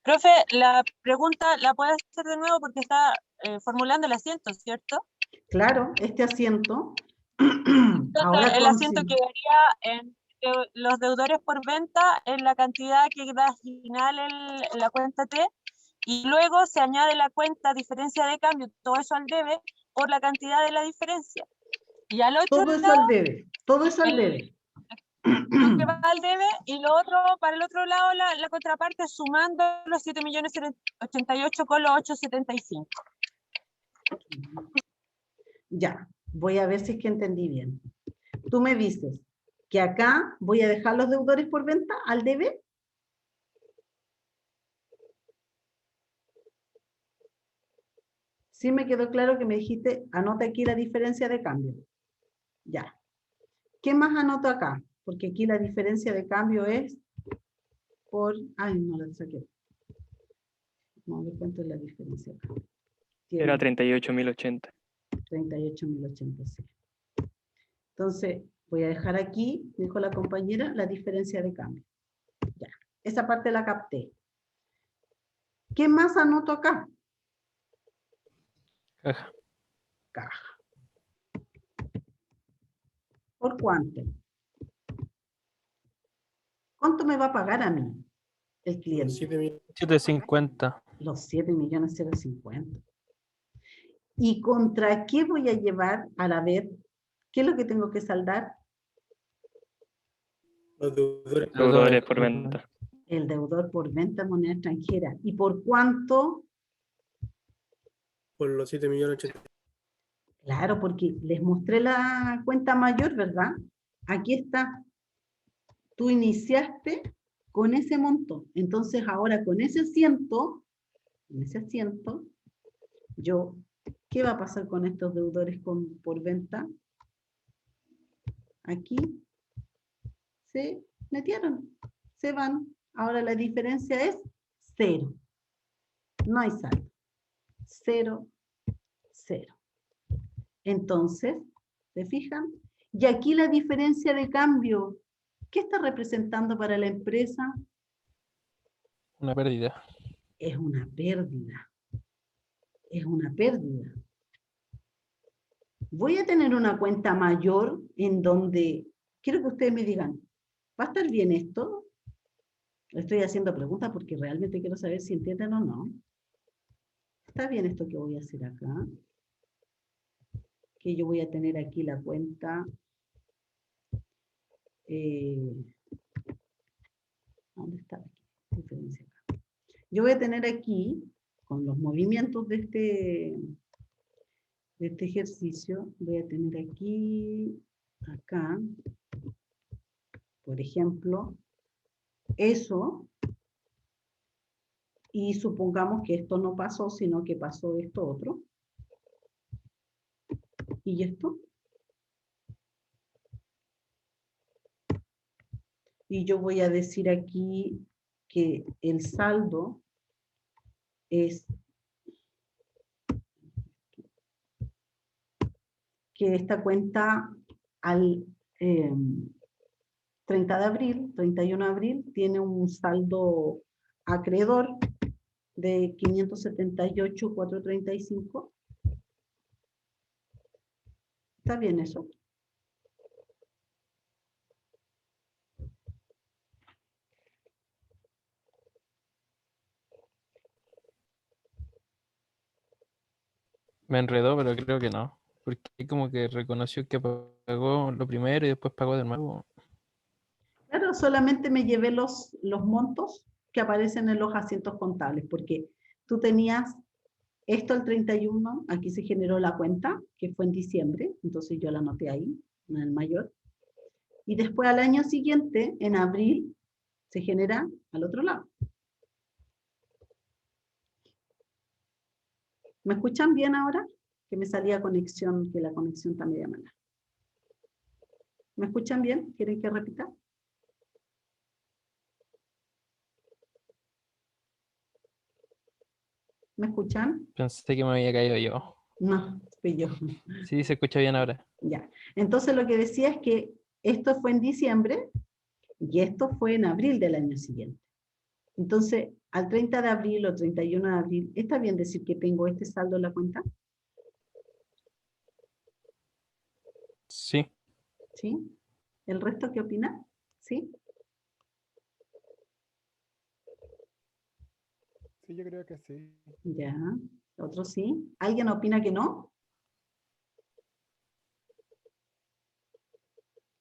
Profe, la pregunta la puede hacer de nuevo porque está formulando el asiento, ¿cierto? Claro, este asiento. Entonces, Ahora el asiento quedaría en los deudores por venta en la cantidad que da final en la cuenta T Y luego se añade la cuenta diferencia de cambio, todo eso al debe, por la cantidad de la diferencia. Y al otro Todo eso lado, al debe, todo eso al el- debe. lo que va al debe, y lo otro, para el otro lado, la contraparte sumando los 7.088 con los 875. Ya, voy a ver si es que entendí bien. Tú me dices que acá voy a dejar los deudores por venta al debe. Sí me quedó claro que me dijiste, anota aquí la diferencia de cambio. Ya. ¿Qué más anoto acá? Porque aquí la diferencia de cambio es por... Ay, no la saqué. No, ¿de cuánto es la diferencia acá? Era Tiene 38.080. 38.086. Entonces, voy a dejar aquí, dijo la compañera, la diferencia de cambio. Ya, esa parte la capté. ¿Qué más anoto acá? Caja. Caja. ¿Por cuánto? ¿Cuánto me va a pagar a mí el cliente? 7.000. 750. Los 7.050.000. ¿Y contra qué voy a llevar a la vez? ¿Qué es lo que tengo que saldar? Los deudores Deudores por venta. El deudor por venta de moneda extranjera. ¿Y por cuánto? por los 7.000.000. Claro, porque les mostré la cuenta mayor, ¿verdad? Aquí está. Tú iniciaste con ese monto. Entonces ahora con ese asiento, yo, ¿qué va a pasar con estos deudores por venta? Aquí se metieron, se van. Ahora la diferencia es 0. No hay saldo. 0, 0. Entonces, ¿se fijan? Y aquí la diferencia de cambio, ¿qué está representando para la empresa? Una pérdida. Es una pérdida. Es una pérdida. Voy a tener una cuenta mayor en donde, quiero que ustedes me digan, ¿va a estar bien esto? Estoy haciendo preguntas porque realmente quiero saber si entienden o no. ¿Está bien esto que voy a hacer acá? Que yo voy a tener aquí la cuenta. ¿Dónde está aquí? Diferencia acá. Yo voy a tener aquí, con los movimientos de este ejercicio, voy a tener aquí, acá, por ejemplo, eso, y supongamos que esto no pasó, sino que pasó esto otro. ¿Y esto? Y yo voy a decir aquí que el saldo es que esta cuenta al 30 de abril, 31 de abril, tiene un saldo acreedor de 578.435. ¿Está bien eso? Me enredó, pero creo que no. Porque como que reconoció que pagó lo primero y después pagó de nuevo. Claro, solamente me llevé los montos que aparecen en los asientos contables, porque tú tenías esto el 31, aquí se generó la cuenta, que fue en diciembre, entonces yo la anoté ahí, en el mayor. Y después al año siguiente, en abril, se genera al otro lado. ¿Me escuchan bien ahora? Que me salía conexión, que la conexión está media mala. ¿Me escuchan bien? ¿Quieren que repita? ¿Me escuchan? Pensé que me había caído yo. No, fui yo. Sí, se escucha bien ahora. Ya. Entonces lo que decía es que esto fue en diciembre y esto fue en abril del año siguiente. Entonces, al 30 de abril o 31 de abril, ¿está bien decir que tengo este saldo en la cuenta? Sí. ¿Sí? ¿El resto qué opina? ¿Sí? Sí, yo creo que sí. Ya. ¿Otro sí? ¿Alguien opina que no?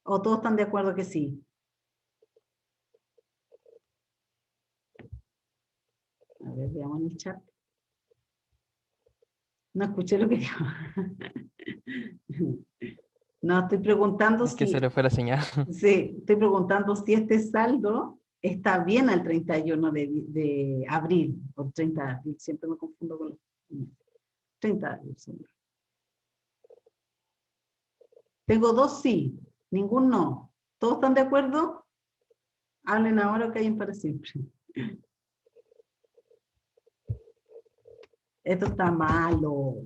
¿O todos están de acuerdo que sí? A ver, veamos en el chat. No escuché lo que dijo. No, estoy preguntando Es que si... se le fue la señal. Sí, estoy preguntando si este saldo está bien al 31 de abril, o 30 de abril, siempre me confundo con los 30 de abril. Sí. Tengo dos sí, ningún no. ¿Todos están de acuerdo? Hablen ahora o callen para siempre. Esto está malo.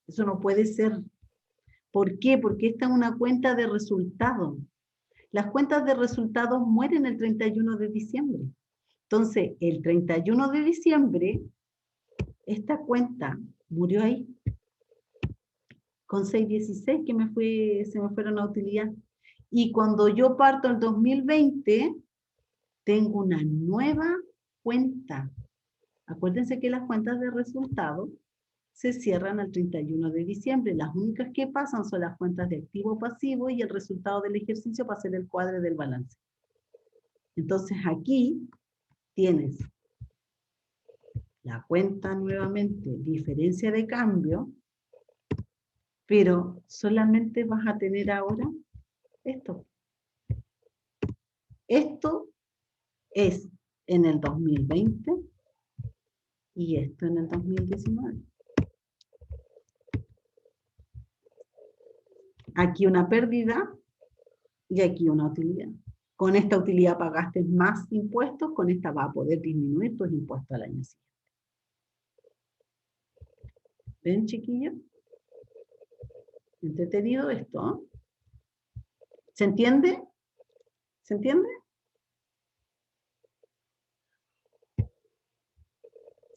Eso no puede ser. ¿Por qué? Porque esta es una cuenta de resultados. Las cuentas de resultados mueren el 31 de diciembre. Entonces, el 31 de diciembre, esta cuenta murió ahí. Con 616 que se me fueron a utilidad. Y cuando yo parto el 2020, tengo una nueva cuenta. Acuérdense que las cuentas de resultados se cierran al 31 de diciembre. Las únicas que pasan son las cuentas de activo pasivo y el resultado del ejercicio para hacer el cuadro del balance. Entonces aquí tienes la cuenta nuevamente, diferencia de cambio, pero solamente vas a tener ahora esto. Esto es en el 2020 y esto en el 2019. Aquí una pérdida y aquí una utilidad. Con esta utilidad pagaste más impuestos, con esta vas a poder disminuir tus impuestos al año siguiente. ¿Ven, chiquillos? ¿Entretenido esto? ¿Se entiende? ¿Se entiende?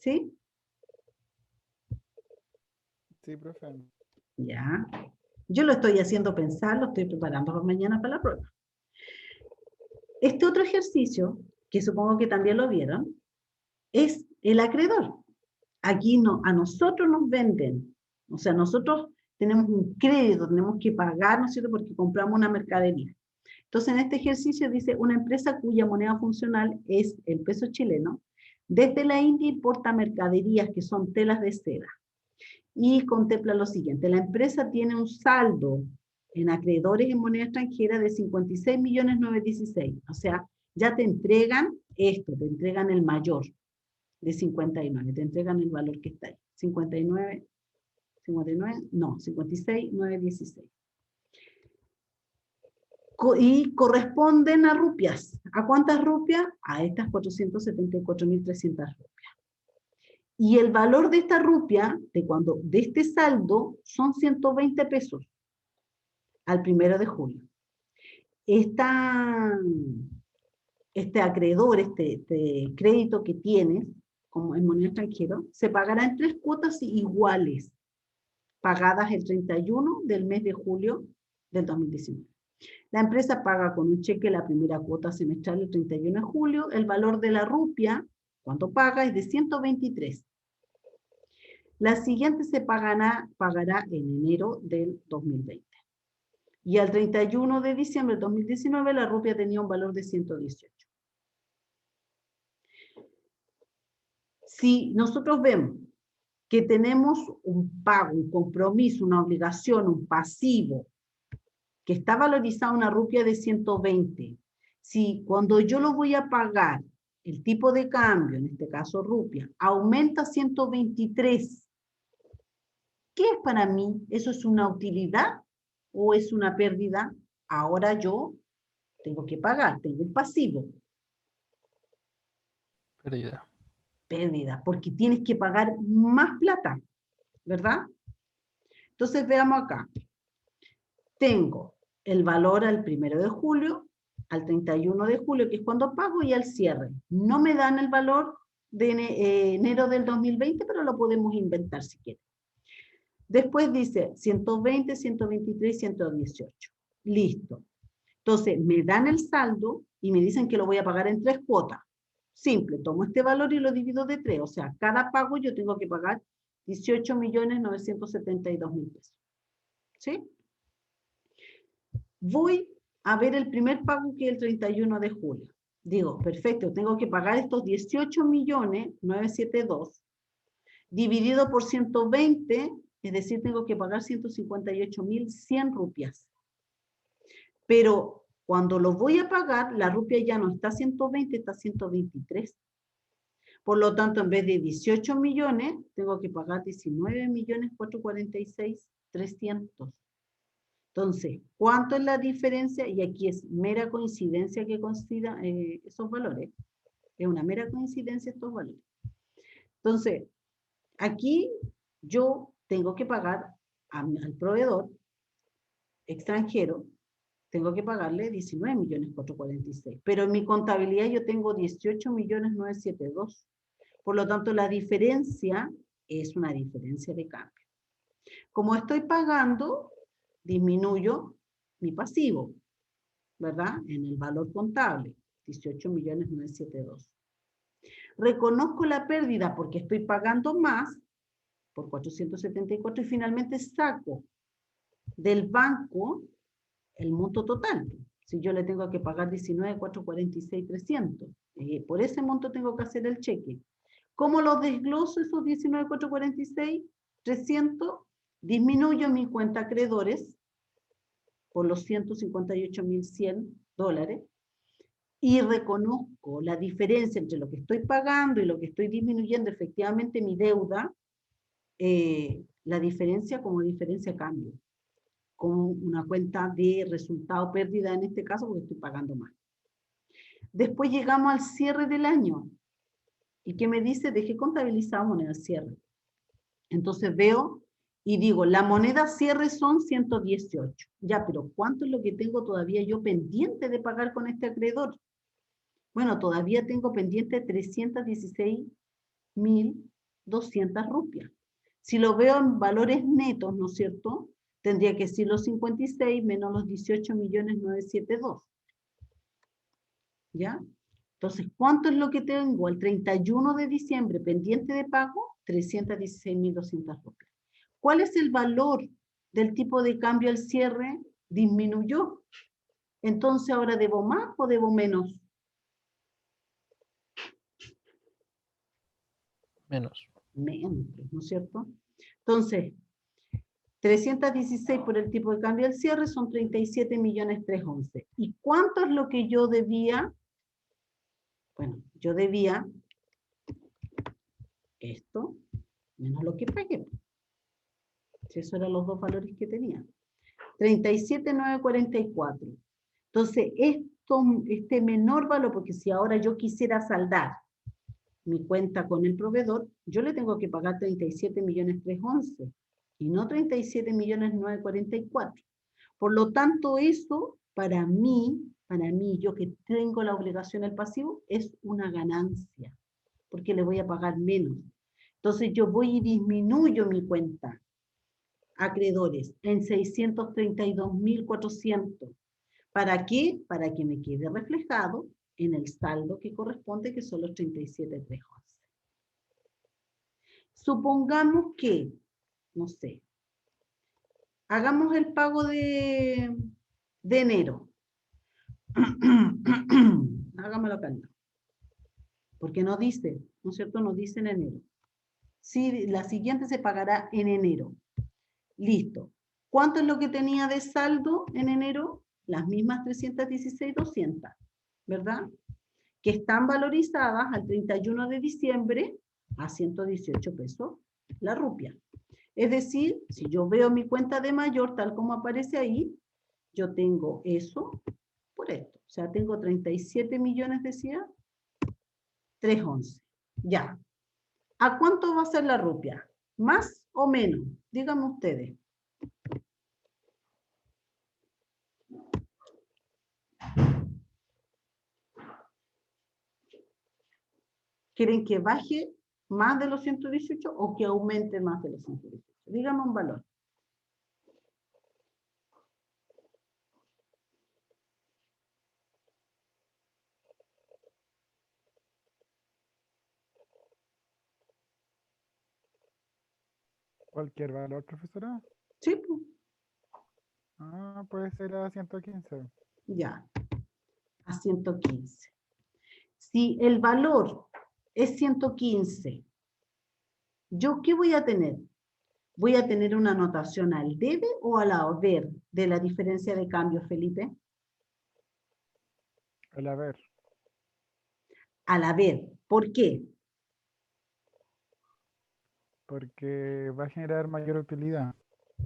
¿Sí? Sí, profe. Ya. Yo lo estoy haciendo pensar, lo estoy preparando para mañana para la prueba. Este otro ejercicio, que supongo que también lo vieron, es el acreedor. Aquí no, a nosotros nos venden, o sea, nosotros tenemos un crédito, tenemos que pagar, ¿no es cierto?, porque compramos una mercadería. Entonces, en este ejercicio dice, una empresa cuya moneda funcional es el peso chileno, desde la India importa mercaderías que son telas de seda. Y contempla lo siguiente, la empresa tiene un saldo en acreedores en moneda extranjera de 56.916.000. O sea, ya te entregan esto, te entregan el mayor de 59, te entregan el valor que está ahí. 56.916. Y corresponden a rupias. ¿A cuántas rupias? A estas 474.300 rupias. Y el valor de esta rupia, de este saldo, son 120 pesos al 1 de julio. Este acreedor, este crédito que tienes, como en moneda extranjera, se pagará en 3 cuotas iguales, pagadas el 31 del mes de julio del 2019. La empresa paga con un cheque la primera cuota semestral el 31 de julio. El valor de la rupia, cuánto paga, es de 123. La siguiente se pagará en enero del 2020. Y al 31 de diciembre del 2019 la rupia tenía un valor de 118. Si nosotros vemos que tenemos un pago, un compromiso, una obligación, un pasivo, que está valorizada una rupia de 120, si cuando yo lo voy a pagar, el tipo de cambio, en este caso rupia, aumenta a 123, ¿qué es para mí? ¿Eso es una utilidad o es una pérdida? Ahora yo tengo que pagar, tengo un pasivo. Pérdida. Pérdida, porque tienes que pagar más plata, ¿verdad? Entonces veamos acá. Tengo el valor al 1 de julio, al 31 de julio, que es cuando pago, y al cierre. No me dan el valor de enero del 2020, pero lo podemos inventar si quieren. Después dice 120, 123, 118. Listo. Entonces, me dan el saldo y me dicen que lo voy a pagar en 3 cuotas. Simple, tomo este valor y lo divido de 3. O sea, cada pago yo tengo que pagar 18.972.000 pesos. ¿Sí? Voy a ver el primer pago que es el 31 de julio. Digo, perfecto, tengo que pagar estos 18.972.000 dividido por 120, es decir, tengo que pagar 158.100 rupias. Pero cuando lo voy a pagar, la rupia ya no está 120, está 123. Por lo tanto, en vez de 18 millones, tengo que pagar 19.446.300. Entonces, ¿cuánto es la diferencia? Y aquí es mera coincidencia que considera esos valores. Es una mera coincidencia estos valores. Entonces, aquí yo tengo que pagar al proveedor extranjero, tengo que pagarle 19.446.000. Pero en mi contabilidad yo tengo 18.972.000. Por lo tanto, la diferencia es una diferencia de cambio. Como estoy pagando, disminuyo mi pasivo, ¿verdad? En el valor contable, 18.972.000. Reconozco la pérdida porque estoy pagando más por 474 y finalmente saco del banco el monto total. Si yo le tengo que pagar 19.446.300, por ese monto tengo que hacer el cheque. ¿Cómo los desgloso esos 19.446.300? Disminuyo mi cuenta acreedores por los 158.100 dólares y reconozco la diferencia entre lo que estoy pagando y lo que estoy disminuyendo efectivamente mi deuda, la diferencia como diferencia cambio, como una cuenta de resultado pérdida en este caso porque estoy pagando más. Después llegamos al cierre del año. ¿Y qué me dice? Dejé contabilizado moneda cierre. Entonces veo y digo, la moneda cierre son 118. Ya, pero ¿cuánto es lo que tengo todavía yo pendiente de pagar con este acreedor? Bueno, todavía tengo pendiente 316.200 rupias. Si lo veo en valores netos, ¿no es cierto? Tendría que ser los 56 menos los 18.972. ¿Ya? Entonces, ¿cuánto es lo que tengo el 31 de diciembre pendiente de pago? 316.200 rupias. ¿Cuál es el valor del tipo de cambio al cierre? Disminuyó. Entonces, ¿ahora debo más o debo menos? Menos. Menos, ¿no es cierto? Entonces, 316 por el tipo de cambio al cierre son 37.311.000. ¿Y cuánto es lo que yo debía? Bueno, yo debía esto menos lo que pagué. Si esos eran los dos valores que tenía. 37.944. Entonces, este menor valor, porque si ahora yo quisiera saldar mi cuenta con el proveedor, yo le tengo que pagar 37.311.000 y no 37.944.000. Por lo tanto, eso para mí, yo que tengo la obligación del pasivo, es una ganancia, porque le voy a pagar menos. Entonces yo voy y disminuyo mi cuenta acreedores en 632.400. ¿Para qué? Para que me quede reflejado en el saldo que corresponde, que son los 37.311. Supongamos que, no sé, hagamos el pago de enero. Hágamelo acá. Porque no dice, ¿no es cierto? No dice en enero. Sí, la siguiente se pagará en enero. Listo. ¿Cuánto es lo que tenía de saldo en enero? Las mismas 316.200, ¿verdad? Que están valorizadas al 31 de diciembre a 118 pesos la rupia. Es decir, si yo veo mi cuenta de mayor tal como aparece ahí, yo tengo eso por esto. O sea, tengo 37 millones, decía, 311. Ya. ¿A cuánto va a ser la rupia? ¿Más o menos? Díganme ustedes. ¿Quieren que baje más de los 118 o que aumente más de los 118? Díganme un valor. Cualquier valor, profesora. Sí, pues, Ah, puede ser a 115. ya, a 115. Si el valor es 115, ¿yo qué voy a tener? ¿Voy a tener una notación al debe o al haber de la diferencia de cambio, Felipe? El haber. Al haber. ¿Por qué? Porque va a generar mayor utilidad.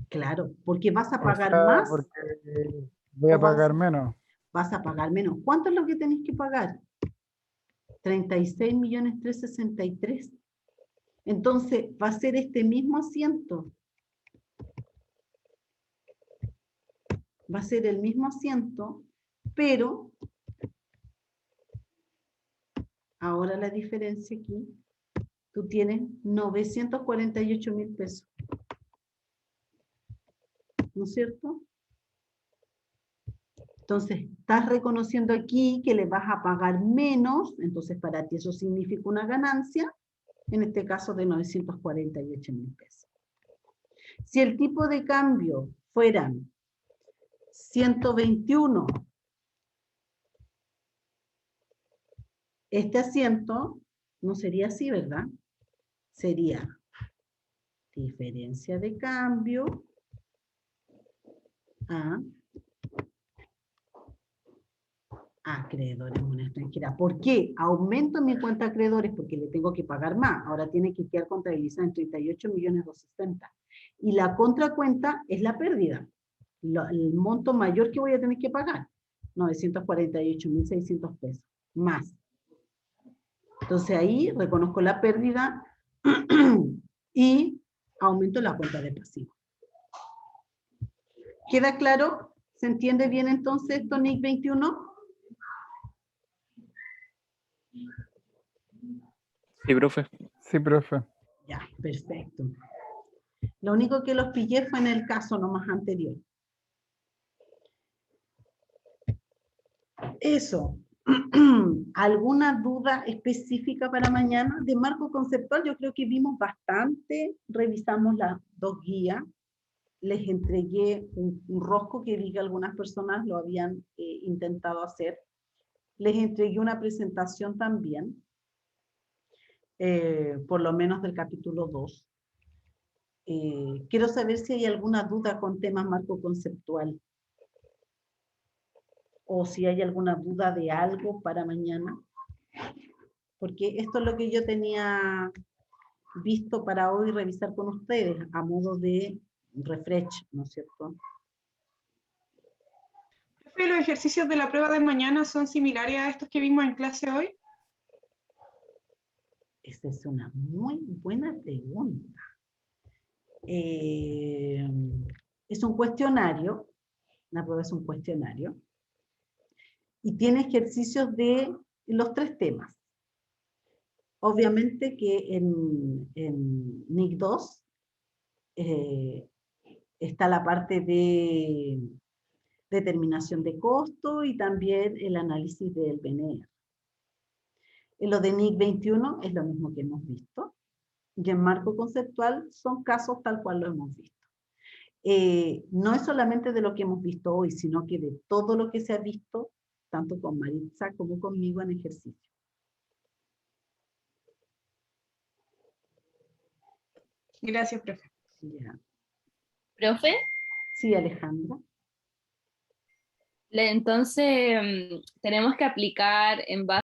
Claro, porque vas a O pagar sea, más porque voy o a pagar menos. vas a pagar menos. ¿Cuánto es lo que tenéis que pagar? 36.363.000. Entonces, va a ser este mismo asiento. Va a ser el mismo asiento, pero ahora la diferencia aquí, tú tienes 948.000 pesos. ¿No es cierto? Entonces, estás reconociendo aquí que le vas a pagar menos, entonces para ti eso significa una ganancia, en este caso de 948.000 pesos. Si el tipo de cambio fueran 121, este asiento no sería así, ¿verdad? Sería diferencia de cambio a acreedores moneda extranjera. ¿Por qué? Aumento mi cuenta de acreedores porque le tengo que pagar más. Ahora tiene que quedar contabilizada en 38.260.000. Y la contracuenta es la pérdida. El monto mayor que voy a tener que pagar. 948.600 pesos. Más. Entonces ahí reconozco la pérdida y aumento la cuenta de pasivo. ¿Queda claro? ¿Se entiende bien entonces esto, NIC 21? Sí, profe. Sí, profe. Ya, perfecto. Lo único que los pillé fue en el caso nomás anterior. Eso. ¿Alguna duda específica para mañana? De marco conceptual yo creo que vimos bastante, revisamos las dos guías, les entregué un rosco que vi que algunas personas lo habían intentado hacer, les entregué una presentación también, por lo menos del capítulo 2. Quiero saber si hay alguna duda con temas marco conceptual. O si hay alguna duda de algo para mañana. Porque esto es lo que yo tenía visto para hoy revisar con ustedes, a modo de refresh, ¿no es cierto? Profe, ¿los ejercicios de la prueba de mañana son similares a estos que vimos en clase hoy? Esa es una muy buena pregunta. Es un cuestionario, la prueba es un cuestionario, y tiene ejercicios de los 3 temas. Obviamente que en NIC 2 está la parte de determinación de costo y también el análisis del BNR. En lo de NIC 21 es lo mismo que hemos visto. Y en marco conceptual son casos tal cual lo hemos visto. No es solamente de lo que hemos visto hoy, sino que de todo lo que se ha visto, tanto con Maritza como conmigo en ejercicio. Gracias, profe. Ya. Profe, Sí, Alejandra. entonces tenemos que aplicar en base